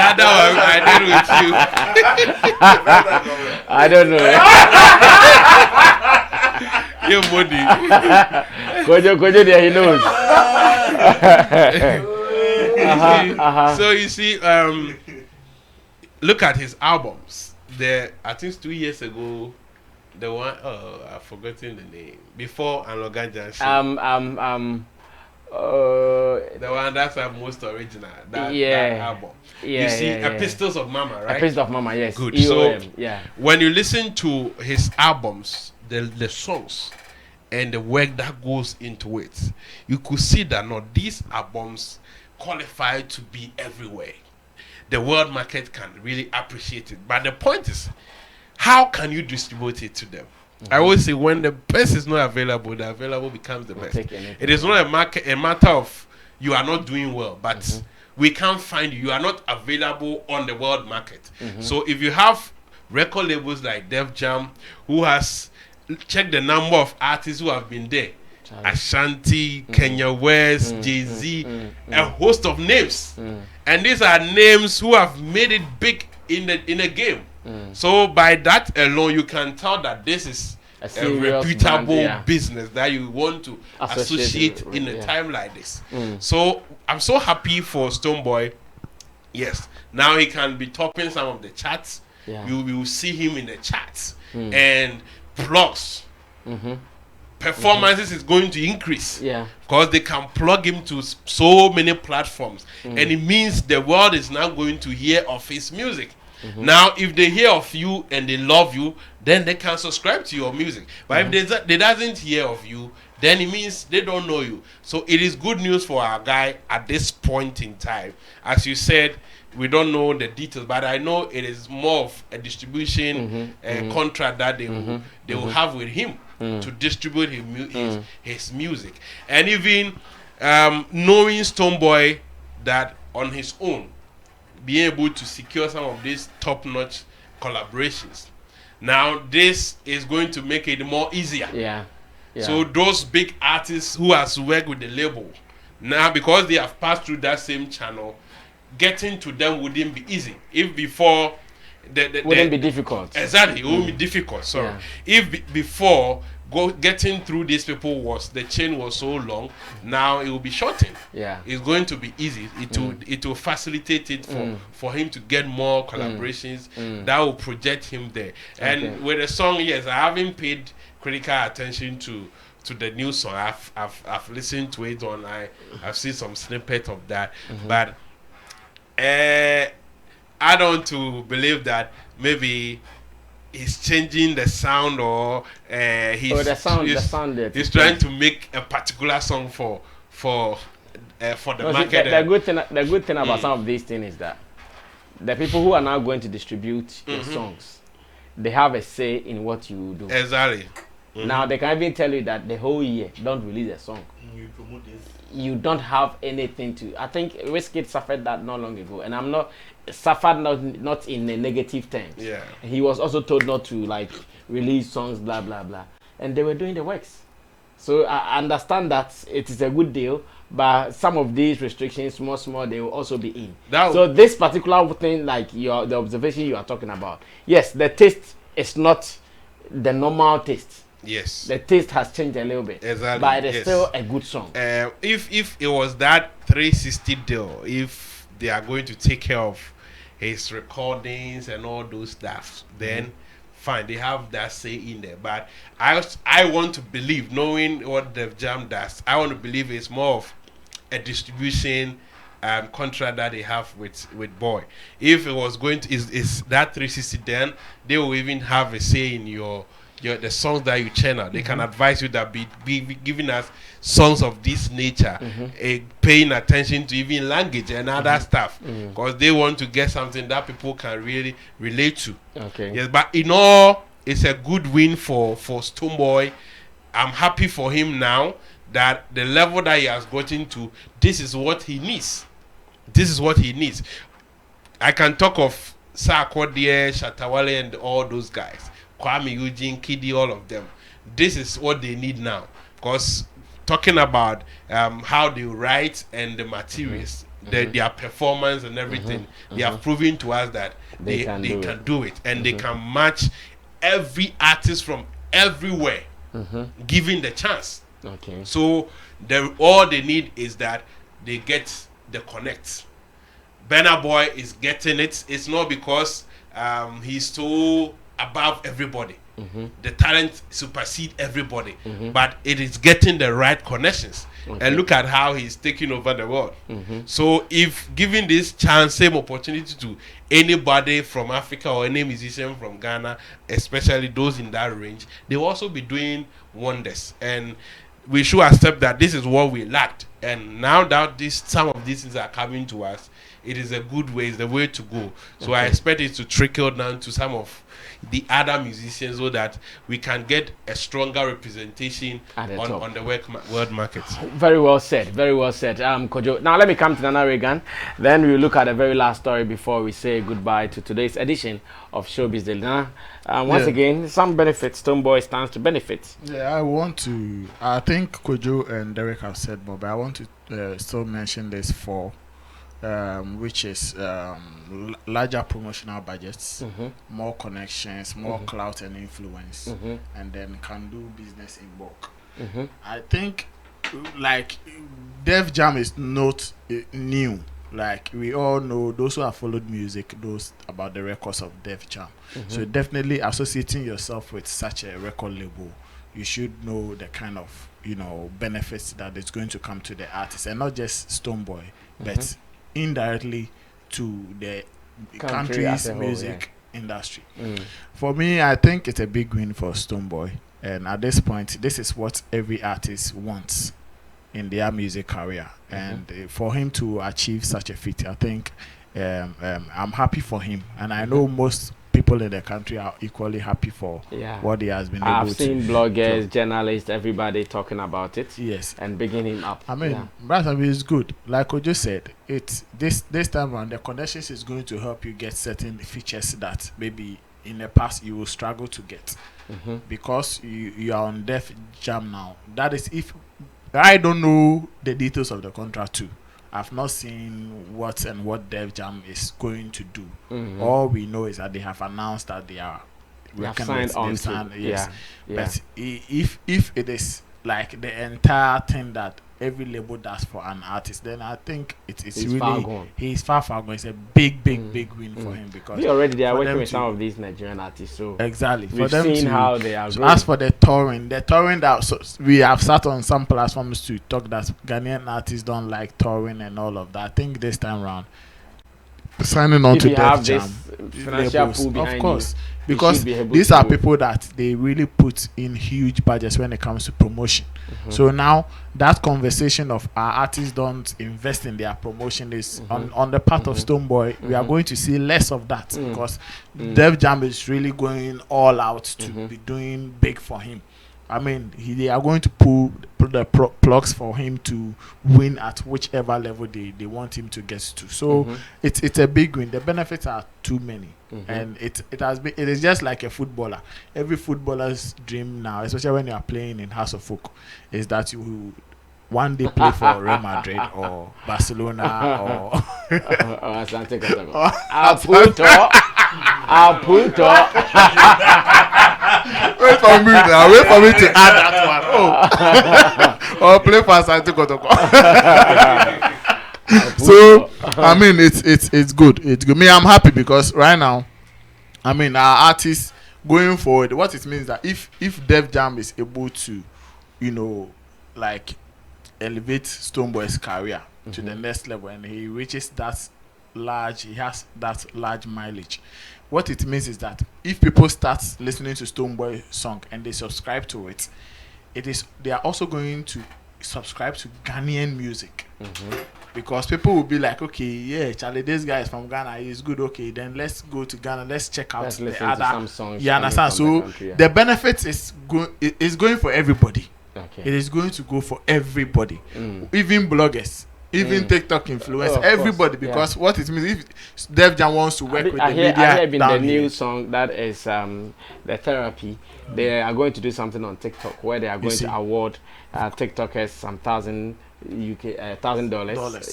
other one I did with you. I don't know. Your body. Kojo there, he knows. So you see, look at his albums. I think 2 years ago, the one I've forgotten the name. Before Anlogan Junction. The one that's our most original. That album. You see, Epistles of Mama, right? Epistles of Mama, yes. Good. EOM, so when you listen to his albums, the songs and the work that goes into it, you could see that these albums qualify to be everywhere. The world market can really appreciate it. But the point is, how can you distribute it to them? I always say when the best is not available, the available becomes the best. It is not a matter of you are not doing well, but we can't find you. You are not available on the world market. So if you have record labels like Def Jam, who has checked the number of artists who have been there, Ashanti, Kanye West, Jay-Z, a host of names. And these are names who have made it big in the game. So by that alone, you can tell that this is a reputable business that you want to associate in a time like this. So I'm so happy for Stonebwoy. Yes, now he can be topping some of the charts. You will see him in the charts and blogs. Performances is going to increase because they can plug him to so many platforms, and it means the world is now going to hear of his music. Now, if they hear of you and they love you, then they can subscribe to your music. But if they doesn't hear of you, then it means they don't know you. So it is good news for our guy at this point in time. As you said, we don't know the details, but I know it is more of a distribution contract that they will have with him to distribute his music. And even knowing Stonebwoy that on his own, being able to secure some of these top-notch collaborations. Now, this is going to make it more easier. So those big artists who has worked with the label, now because they have passed through that same channel, getting to them wouldn't be easy. If before wouldn't be difficult. Exactly, it would be difficult. So if before getting through these people the chain was so long, now it will be shortened. It's going to be easy. It will facilitate it for him to get more collaborations that will project him there. And with the song, yes, I haven't paid critical attention to the new song. I've listened to it I've seen some snippet of that, but I don't to believe that maybe he's changing the sound or he's trying to make a particular song for the market. The good thing about some of these things is that the people who are now going to distribute your songs, they have a say in what you do. Exactly. Now they can even tell you that the whole year don't release a song. You promote this. You don't have anything to. I think Wizkid suffered that not long ago, and I'm not suffered not in a negative terms. Yeah. He was also told not to like release songs, blah blah blah, and they were doing the works. So I understand that it is a good deal, but some of these restrictions, small, they will also be in. So this particular thing, like the observation you are talking about, yes, the taste is not the normal taste. Yes. The taste has changed a little bit. Exactly. But it's still a good song. If it was that 360 deal, if they are going to take care of his recordings and all those stuff, then fine, they have that say in there. But I want to believe, knowing what Def Jam does, I want to believe it's more of a distribution contract that they have with Boy. If it was going to is that 360, then they will even have a say in the songs that you channel. They can advise you that be giving us songs of this nature, paying attention to even language and other stuff, because they want to get something that people can really relate to. Okay. Yes, but in all, it's a good win for Stonebwoy. I'm happy for him now that the level that he has gotten to, this is what he needs. This is what he needs. I can talk of Sarkodie, Shatawale, and all those guys. Kwame, Eugene, Kiddy, all of them. This is what they need now. Because talking about how they write and the materials, their performance and everything, they have proven to us that they can do it. And they can match every artist from everywhere, given the chance. Okay. So all they need is that they get the connect. Burna Boy is getting it. It's not because he's so above everybody. The talent supersede everybody, but it is getting the right connections. And look at how he's taking over the world. So if given this chance, same opportunity to anybody from Africa or any musician from Ghana, especially those in that range, they will also be doing wonders. And we should accept that this is what we lacked. And now that some of these things are coming to us, it is a good way, it's the way to go. So I expect it to trickle down to some of the other musicians so that we can get a stronger representation on the world market. Very well said. Very well said. Kojo. Now let me come to Nana Reagan. Then we'll look at the very last story before we say goodbye to today's edition of Showbiz Daily. Once again, some benefits Stonebwoy stands to benefit. Yeah, I think Kojo and Derek have said more, but I want to still mention this for which is larger promotional budgets, more connections, more clout and influence, and then can do business in bulk. I think like Def Jam is not new. Like we all know, those who have followed music knows about the records of Def Jam. So definitely associating yourself with such a record label, you should know the kind of benefits that is going to come to the artist, and not just Stonebwoy, but indirectly to the country's music industry. For me, I think it's a big win for Stonebwoy, and at this point, this is what every artist wants in their music career, and for him to achieve such a feat, I think I'm happy for him, and I know most people in the country are equally happy for what he has been able to. I've seen bloggers, journalists, everybody talking about it. Yes. And bigging him up. I mean, is good. Like Ojo said, it's this time around, the connections is going to help you get certain features that maybe in the past you will struggle to get. Because you are on Def Jam now. That is, if I don't know the details of the contract too. I've not seen what Def Jam is going to do. All we know is that they have announced that they are working with this. But if it is like the entire thing that every label does for an artist, then I think it's really far gone. He's far gone. It's a big win for him, because they are working with some of these Nigerian artists. So exactly, we've seen how they are. As for the touring that we have sat on some platforms to talk that Ghanaian artists don't like touring and all of that. I think this time around, signing on to Def Jam, financial pool behind of course, because these are people that they really put in huge budgets when it comes to promotion. So now that conversation of our artists don't invest in their promotion is on the part of Stonebwoy. We are going to see less of that because Def Jam is really going all out to be doing big for him. I mean, they are going to pull the plugs for him to win at whichever level they want him to get to. So it's a big win. The benefits are too many, and it is just like a footballer. Every footballer's dream now, especially when you are playing in House of Folk, is that you will one day play for Real Madrid or Barcelona or Asante Kotoko. I'll put Wait for me now. Wait for me to add that one. Oh, or play for Asante Kotoko. So I mean, it's good. It's good. Me, I'm happy because right now, I mean, our artists going forward. What it means that if Def Jam is able to, like elevate Stonebwoy's career to the next level, and he reaches that he has that large mileage. What it means is that if people start listening to Stonebwoy song and they subscribe to it, they are also going to subscribe to Ghanaian music. Because people will be like, okay, yeah, Charlie, this guy is from Ghana, he's good, okay, then let's go to Ghana, let's check out the other some songs. You understand? So the benefits is going for everybody. Okay. It is going to go for everybody, even bloggers, even TikTok influencers, everybody. Because what it means, if Def Jam wants to work with the media, I hear the new song that is the therapy. They are going to do something on TikTok where they are going to award TikTokers some $1,000.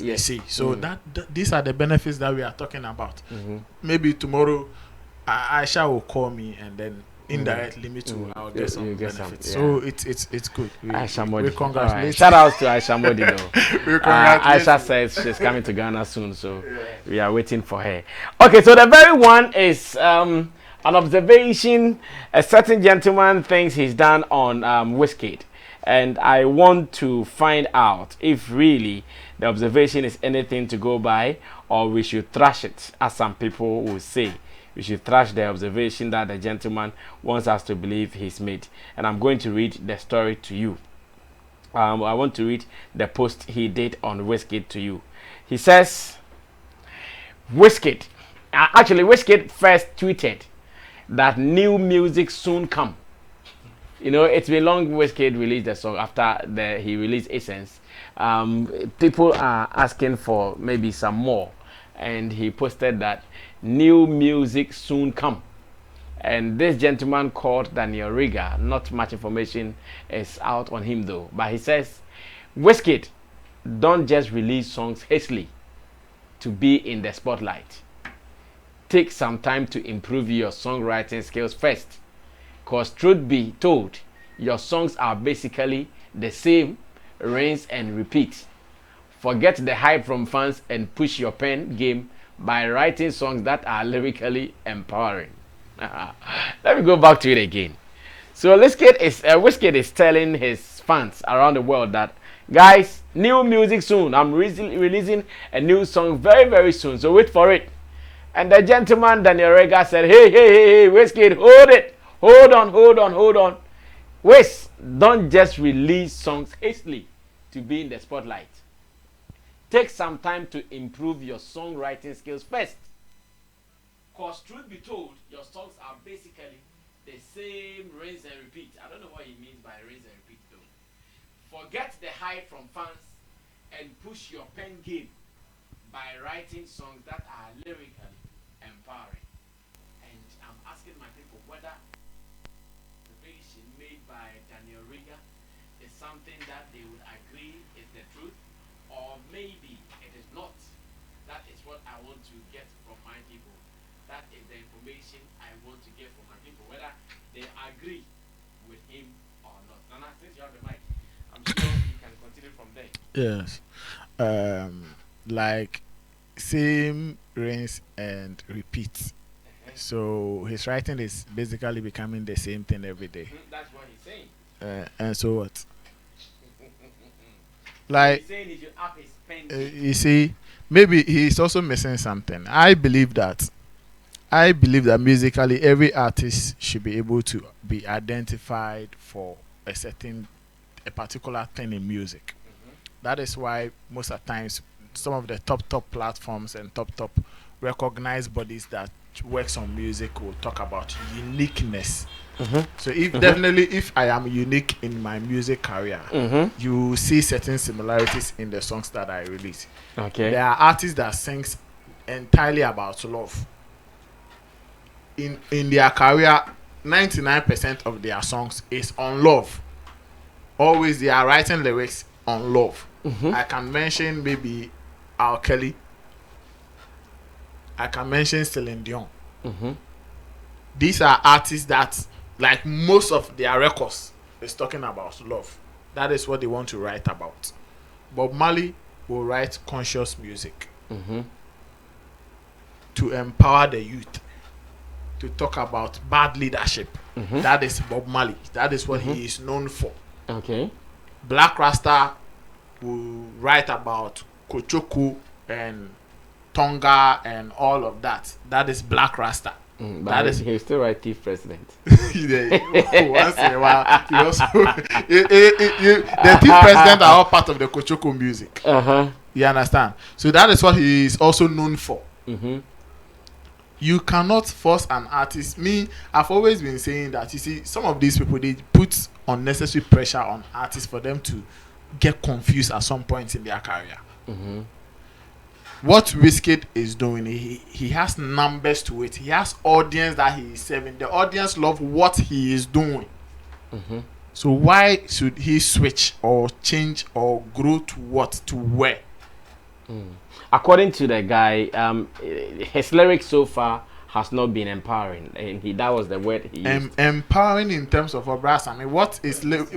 You see, so that these are the benefits that we are talking about. Maybe tomorrow, Aisha will call me and then indirectly me too. I'll get some benefits. So it's good. We congratulate. Right. Shout out to Aisha Modi though. Aisha says she's coming to Ghana soon, so we are waiting for her. Okay, so the very one is an observation a certain gentleman thinks he's done on Wizkid, and I want to find out if really the observation is anything to go by, or we should thrash it, as some people will say. We should thrash the observation that the gentleman wants us to believe he's made. And I'm going to read the story to you. I want to read the post he did on Wizkid to you. He says, Wizkid. Actually, Wizkid first tweeted that new music soon come. It's been long Wizkid released the song after he released Essence. People are asking for maybe some more. And he posted that new music soon come. And this gentleman called Daniel Riga, not much information is out on him though, but he says, Wizkid, don't just release songs hastily to be in the spotlight. Take some time to improve your songwriting skills first, cause truth be told, your songs are basically the same, rinse and repeat. Forget the hype from fans and push your pen game by writing songs that are lyrically empowering. Let me go back to it again. So Wizkid is telling his fans around the world that, guys, new music soon. I'm releasing a new song very, very soon. So wait for it. And the gentleman Daniel Rega said, hey, Wizkid, hold it. Hold on. Wiz, don't just release songs hastily to be in the spotlight. Take some time to improve your songwriting skills first. Cause truth be told, your songs are basically the same rinse and repeat. I don't know what he means by rinse and repeat though. Forget the hype from fans and push your pen game by writing songs that are lyrically empowering. And I'm asking my people whether the observation made by Daniel Riga is something that they would agree is the truth, or maybe it is not. That is what I want to get from my people. That is the information I want to get from my people, whether they agree with him or not. Nana, since you have the mic, I'm sure you can continue from there. Yes. Like same, rinse and repeat. So his writing is basically becoming the same thing every day. That's what he's saying. And so what? Like, he's saying he should up his pen. You see, maybe he's also missing something. I believe that I believe that musically every artist should be able to be identified for a particular thing in music. That is why most of the times some of the top platforms and top recognized bodies that works on music will talk about uniqueness. So definitely if I am unique in my music career, you see certain similarities in the songs that I release. Okay. There are artists that sings entirely about love. In their career, 99% of their songs is on love. Always they are writing lyrics on love. I can mention maybe R. Kelly. I can mention Celine Dion. These are artists that, like, most of their records is talking about love. That is what they want to write about. Bob Marley will write conscious music to empower the youth, to talk about bad leadership. That is Bob Marley. That is what he is known for. Okay. Black Rasta will write about Kochoku and Tonga and all of that. That is Black Rasta. That is he's still right thief president. Once in a while, he also the thief president are all part of the Kochoku music. You understand? So that is what he is also known for. You cannot force an artist. I've always been saying that, you see, some of these people, they put unnecessary pressure on artists for them to get confused at some point in their career. What Wizkid is doing, he has numbers to it. He has audience that he is serving. The audience love what he is doing. So why should he switch or change or grow to what, to where? According to the guy, his lyrics so far has not been empowering, and that was the word he used. Empowering in terms of brass. I mean, what is like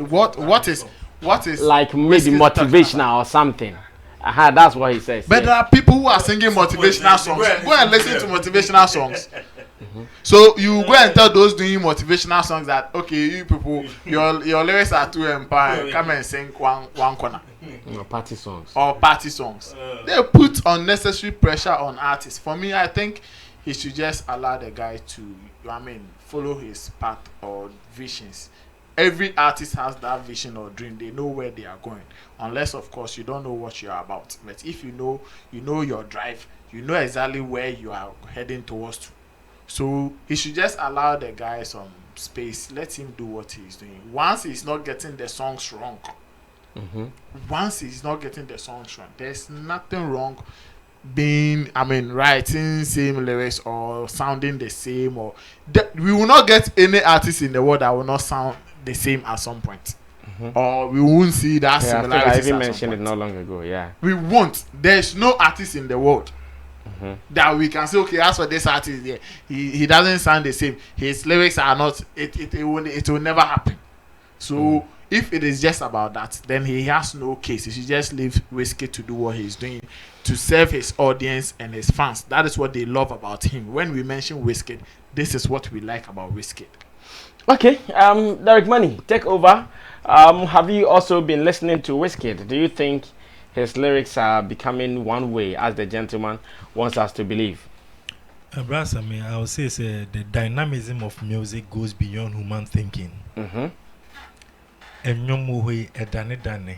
maybe motivational or something? That's what he says. But there are people who are singing motivational songs. Go and listen to motivational songs. So you go and tell those doing motivational songs that, okay, you people, your lyrics are too empowering. Come and sing one corner. Party songs. Or party songs. They put unnecessary pressure on artists. For me, I think he should just allow the guy to, follow his path or visions. Every artist has that vision or dream. They know where they are going. Unless, of course, you don't know what you are about. But if you know your drive, you know exactly where you are heading towards to. So he should just allow the guy some space. Let him do what he's doing. Once he's not getting the songs wrong, there's nothing wrong writing same lyrics or sounding the same. We will not get any artist in the world that will not sound the same at some point. Or we won't see that similarity. I even mentioned it not long ago. Yeah, we won't. There's no artist in the world that we can say, okay, as for this artist there, he doesn't sound the same. His lyrics are not. It will never happen. So if it is just about that, then he has no case. He should just leave Wizkid to do what he's doing, to serve his audience and his fans. That is what they love about him. When we mention Wizkid, this is what we like about Wizkid. Okay, Derek Money, take over. Have you also been listening to Wizkid? Do you think his lyrics are becoming one way, as the gentleman wants us to believe? Brass, I would say the dynamism of music goes beyond human thinking. Enyomuwe edane.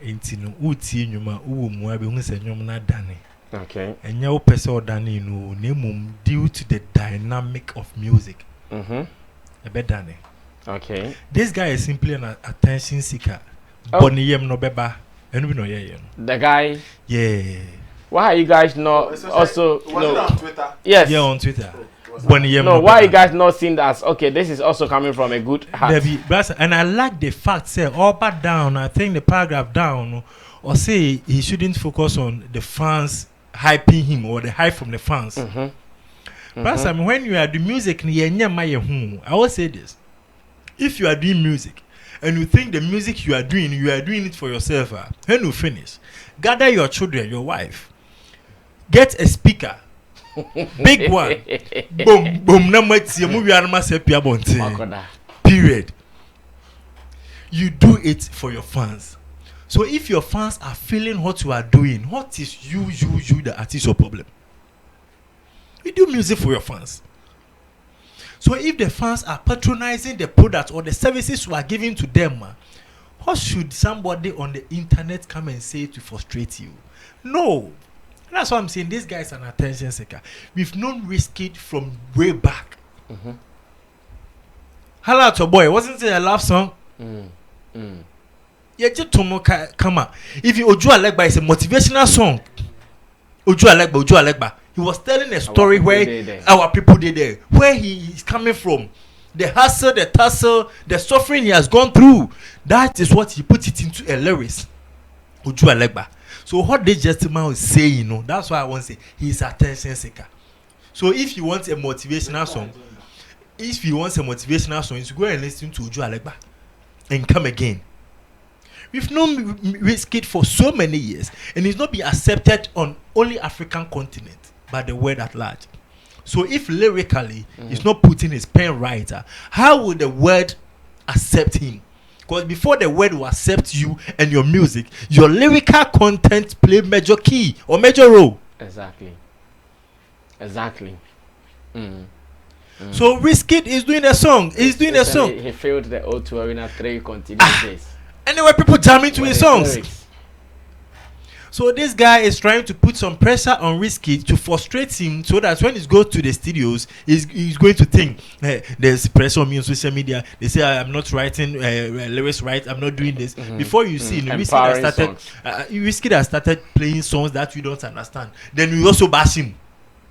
Intino uti nyuma uwumwa be hu se nyom na dane. Okay. Enya wo pese odane no nemum due to the dynamic of music. Dane. Okay. This guy is simply an attention seeker. Boniyem no beba. Enu bi no ye. The guy. Yeah. Why are you guys not also on Twitter? Yes. Yeah, on Twitter. No, why you guys not seen that? Okay, this is also coming from a good heart. And I like the fact, say, up and down, I think the paragraph down, or say he shouldn't focus on the fans hyping him or the hype from the fans. But when you are doing music, I will say this. If you are doing music and you think the music you are doing it for yourself, when you finish, gather your children, your wife, get a speaker. Big one. Boom, boom. Period. You do it for your fans. So if your fans are feeling what you are doing, what is you the artist or problem? You do music for your fans. So if the fans are patronizing the product or the services you are giving to them, what should somebody on the internet come and say to frustrate you? No. That's why I'm saying this guy is an attention seeker. We've known Wizkid from way back. Hello to boy, wasn't it a love song? Yeah, just to come on. If you Oju Alegba is a motivational song. Oju Alegba. He was telling a story where our people did there, where he is coming from, the hustle, the tussle, the suffering he has gone through. That is what he put it into a lyrics. Oju Alegba. So what this gentleman is saying, that's why I want to say he's attention seeker. So if he wants a motivational song, he's go and listen to Oju Alegba and come again. We've known Wizkid for so many years, and he's not been accepted on only African continent, but the world at large. So if lyrically he's not putting his pen right, how will the world accept him? Because before the world will accept you and your music, your lyrical content play major key or major role. Exactly. So Wizkid is doing a song. He's doing a song. He failed the O2 Arena 3 continuous days. Anyway, people jamming to his songs. So this guy is trying to put some pressure on Wizkid to frustrate him, so that when he goes to the studios, he's going to think, hey, there's pressure on me on social media. They say I'm not writing lyrics right. I'm not doing this. Before you see, Wizkid has started playing songs that you don't understand. Then you also bash him.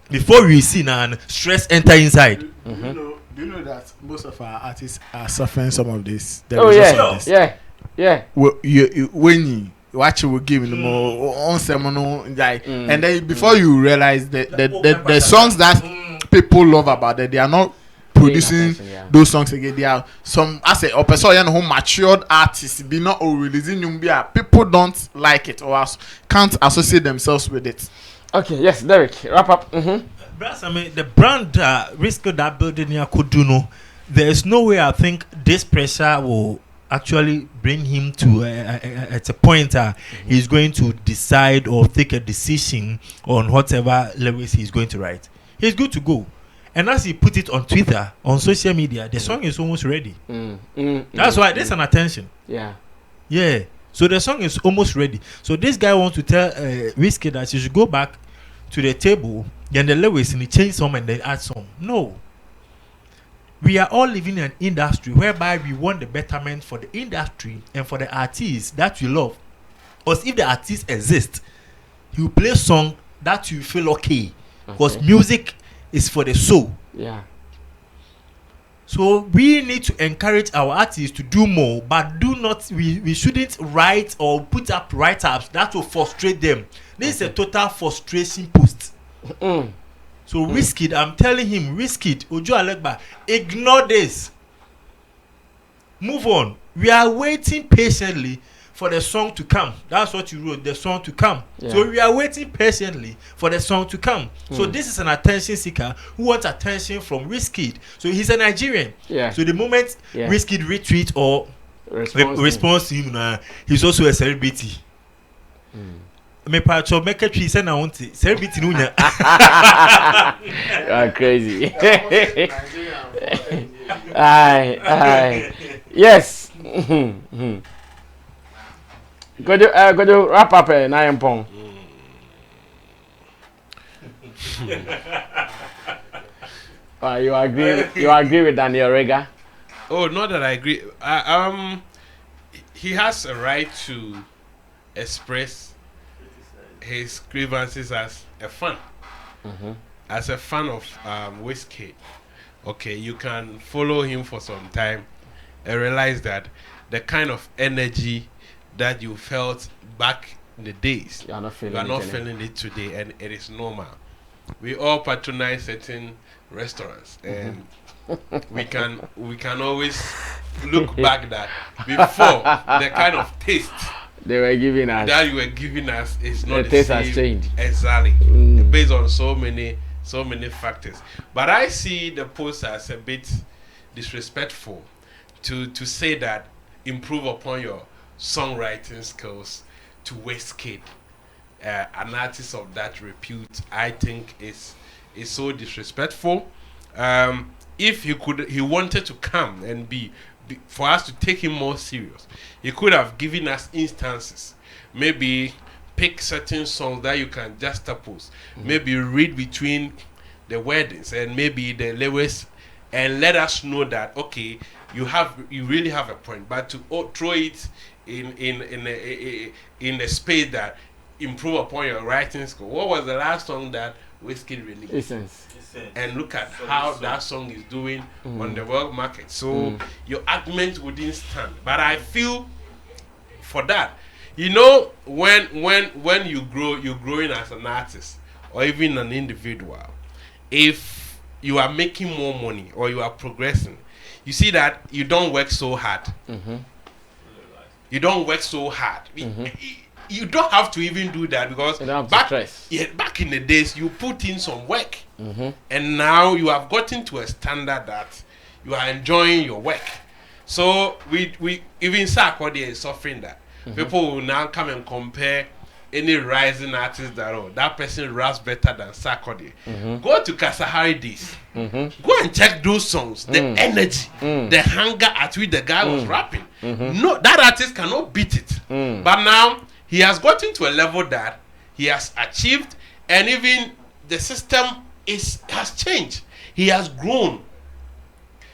Before you see now, stress enter inside. Do you know that most of our artists are suffering some of this? Yeah. When you watch it, will give them more on seminal, like, and then before you realize that the songs that people love about it, they are not producing those songs again. They are some, I say, or person who matured artists be not releasing new people don't like it or can't associate themselves with it. Okay, yes, Derek, wrap up. The brand Wizkid that building here could do no. There is no way I think this pressure will actually bring him to at a point he's going to decide or take a decision on whatever lyrics he's going to write. He's good to go. And as he put it on Twitter, on social media, the song is almost ready. That's why there's an attention. Yeah. So the song is almost ready. So this guy wants to tell Wizkid that he should go back to the table, then the lyrics and he change some and then add some. No. We are all living in an industry whereby we want the betterment for the industry and for the artists that we love. Because if the artist exists, he will play a song that you feel okay. Because music is for the soul. Yeah. So we need to encourage our artists to do more, but we shouldn't write or put up write-ups that will frustrate them. This is a total frustration post. So Wizkid, I'm telling him, Wizkid, Oju Alegba, ignore this. Move on. We are waiting patiently for the song to come. That's what you wrote, the song to come. So we are waiting patiently for the song to come. So this is an attention seeker who wants attention from Wizkid. So he's a Nigerian. So the moment Wizkid retweet or response to him, he's also a celebrity. Me pacho make a tree send I want it. Celebrity nunya. You are crazy. Aye. Yes. Could you wrap up a 9 pound? You agree with Daniel Rega? Oh, not that I agree. He has a right to express his grievances as a fan. As a fan of Wizkid. Okay, you can follow him for some time and realize that the kind of energy that you felt back in the days, you are not feeling it today, and it is normal. We all patronize certain restaurants, and we can always look back that before the kind of taste they were giving us, that you were giving us, is not the taste same. has changed Exactly, based on so many factors. But I see the post as a bit disrespectful to say that improve upon your songwriting skills to Wizkid, an artist of that repute. I think is is so disrespectful. If he wanted to come and be for us to take him more serious, he could have given us instances. Maybe pick certain songs that you can juxtapose. Maybe read between the wordings and maybe the lyrics, and let us know that okay, you really have a point. But to throw it in a space that improve upon your writing skill. What was the last song that Wizkid released? Essence. And look at how that song is doing on the world market. So your argument wouldn't stand. But I feel for that, you know, when you grow, you're growing as an artist or even an individual. If you are making more money or you are progressing, you see that you don't work so hard. You don't work so hard. You don't have to even do that because back in the days you put in some work, and now you have gotten to a standard that you are enjoying your work. So we even Sarkodie is suffering that people will now come and compare any rising artist that person raps better than Sarkodie. Go to Kasahari days. Go and check those songs, the energy, the hunger at which the guy was rapping. No, that artist cannot beat it. But now he has gotten to a level that he has achieved, and even the system has changed. He has grown.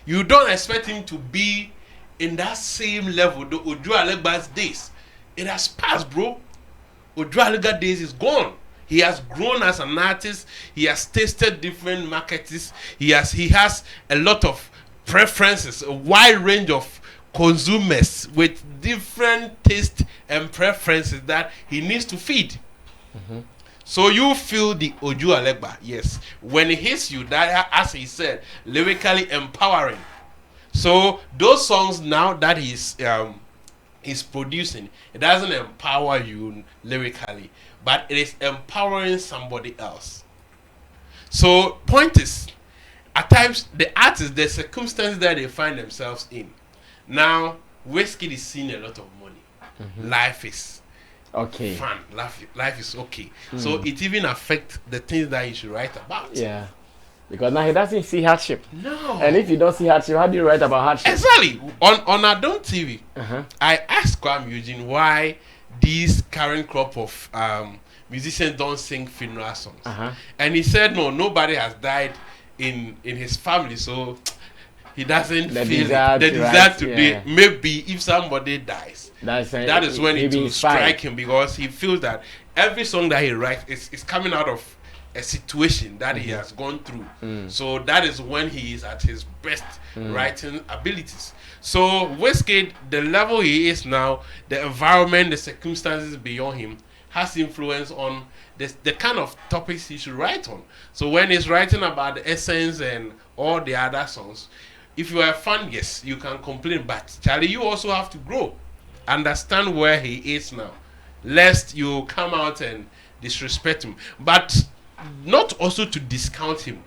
You don't expect him to be in that same level. The Ojo Alegba's days, it has passed, bro. Ojo Alegba days is gone. He has grown as an artist. He has tasted different markets. He has a lot of preferences, a wide range of consumers with different tastes and preferences that he needs to feed. So you feel the Ojo Alegba, yes. When it hits you, that, as he said, lyrically empowering. So those songs now that he's producing, it doesn't empower you lyrically, but it is empowering somebody else. So point is, at times the artists, the circumstances that they find themselves in. Now, Wizkid is seeing a lot of money. Life is okay. Fun. Life is okay. So it even affects the things that he should write about. Yeah. Because now he doesn't see hardship. No. And if you don't see hardship, how do you write about hardship? Exactly. On Adon TV, I asked Kwame Eugene why these current crop of musicians don't sing funeral songs. And he said, no, nobody has died in his family, so he doesn't feel the desire to do it. Maybe if somebody dies, that is when it will strike him, because he feels that every song that he writes is coming out of a situation that he has gone through. So that is when he is at his best writing abilities. So Wizkid, the level he is now, the environment, the circumstances beyond him, has influence on the kind of topics he should write on. So when he's writing about the essence and all the other songs, if you are a fan, yes, you can complain, but Charlie, you also have to grow, understand where he is now, lest you come out and disrespect him, but not also to discount him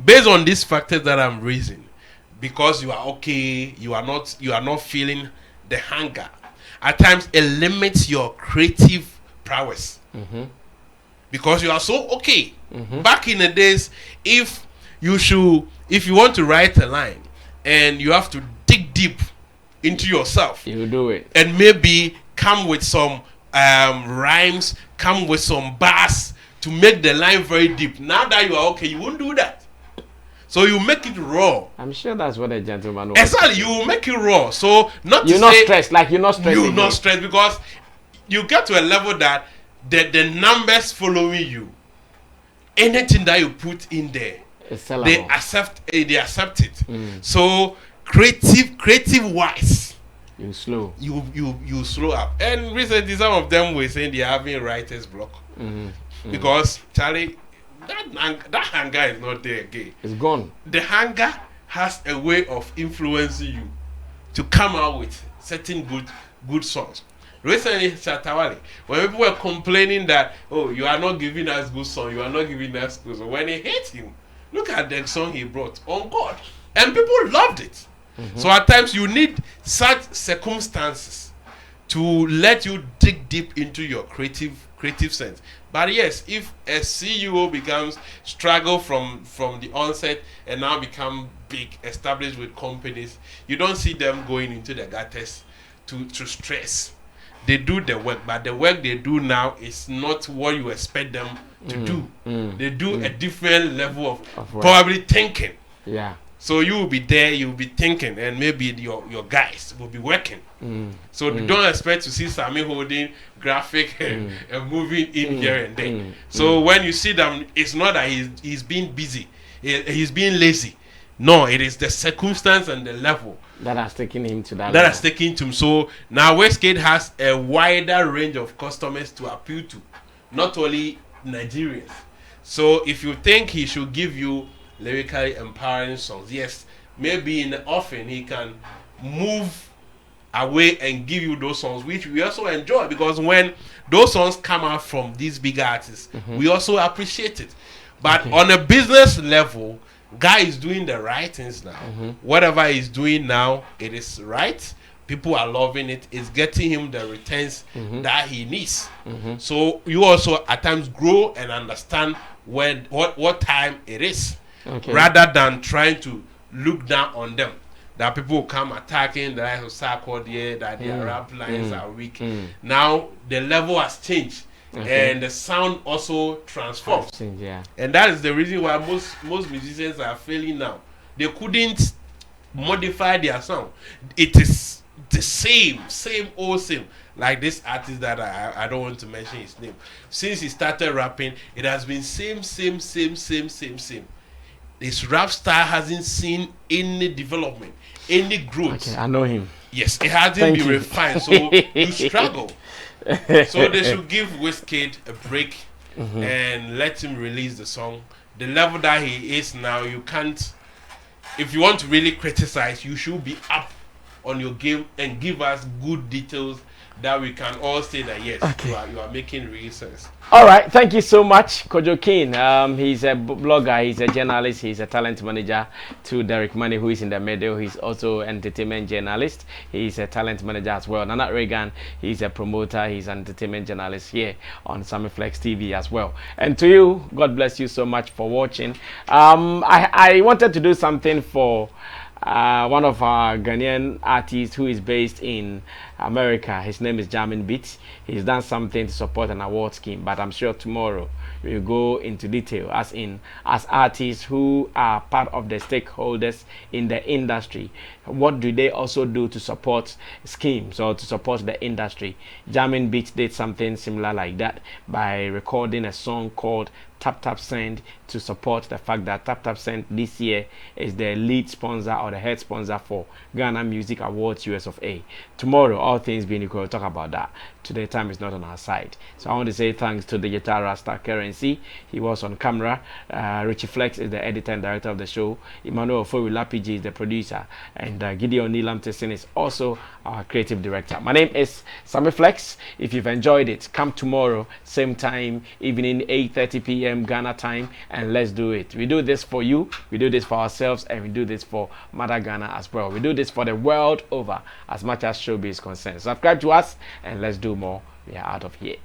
based on these factors that I'm raising. Because you are okay, you are not feeling the hunger. At times it limits your creative prowess. Because you are so okay. Back in the days, if you want to write a line and you have to dig deep into yourself, you do it, and maybe come with some rhymes, come with some bars to make the line very deep. Now that you are okay, you won't do that. So you make it raw. I'm sure that's what a gentleman was. Exactly, you will make it raw. So you're not stressed, like you're not stressed. You're not stressed because you get to a level that the numbers following you, anything that you put in there, they accept it. So creative wise, you slow up. And recently some of them were saying they're having writer's block. Because Charlie, that hunger is not there again. It's gone. The hunger has a way of influencing you to come out with certain good songs. Recently, Shatawale, when people were complaining that, oh, you are not giving us good song, you are not giving us good song. When they hate him, look at the song he brought, On God. And people loved it. So at times you need such circumstances to let you dig deep into your creative sense. But yes, if a CEO becomes struggle from the onset and now become big, established with companies, you don't see them going into the gutters to stress. They do the work, but the work they do now is not what you expect them to do. They do a different level of probably thinking. Yeah. So you will be there, you will be thinking, and maybe your guys will be working. So don't expect to see Sammy holding graphic and moving in here and there. So when you see them, it's not that he's being busy, he's being lazy. No, it is the circumstance and the level that has taken him to that. That has taken him. So now Wizkid has a wider range of customers to appeal to, not only Nigerians. So if you think he should give you lyrically empowering songs, yes, maybe in the offing he can move away and give you those songs which we also enjoy, because when those songs come out from these big artists, we also appreciate it. But on a business level, guy is doing the right things now. Whatever he's doing now, it is right. People are loving it. It's getting him the returns that he needs. So you also at times grow and understand what time it is, rather than trying to look down on them. That people will come attacking the likes of Sarkodie, that their rap lines are weak. Now the level has changed. And the sound also transforms. And that is the reason why most musicians are failing now. They couldn't modify their sound. It is the same old same. Like this artist that I don't want to mention his name. Since he started rapping, it has been same. His rap style hasn't seen any development, any growth. Okay, I know him. Yes, it hasn't been refined, so you struggle. So they should give Wizkid a break and let him release the song. The level that he is now, you can't. If you want to really criticize, you should be up on your game and give us good details that we can all say that yes, you are making real sense. All right, thank you so much, Kojo King. He's a blogger, he's a journalist, he's a talent manager to Derek Money, who is in the middle. He's also an entertainment journalist. He's a talent manager as well. Nana Reagan, he's a promoter, he's an entertainment journalist here on Sammy Flex TV as well. And to you, God bless you so much for watching. I wanted to do something for one of our Ghanaian artists who is based in America. His name is Jamin Beats. He's done something to support an award scheme, but I'm sure tomorrow we'll go into detail as artists who are part of the stakeholders in the industry. What do they also do to support schemes or to support the industry? Jamin Beats did something similar like that by recording a song called Tap Tap Send to support the fact that Tap Tap Send this year is the lead sponsor or the head sponsor for Ghana Music Awards US of A. Tomorrow, all things being equal, we'll talk about that. Today, time is not on our side. So I want to say thanks to the guitar Rasta Currency. He was on camera. Richie Flex is the editor and director of the show. Emmanuel Fowi Lapiji is the producer. And Gideon Nilam Tessin is also our creative director. My name is Sammy Flex. If you've enjoyed it, come tomorrow, same time, evening 8:30 p.m. Ghana time, and let's do it. We do this for you, we do this for ourselves, and we do this for Mother Ghana as well. We do this for the world over as much as showbiz is concerned. Subscribe to us and let's do more. We are out of here.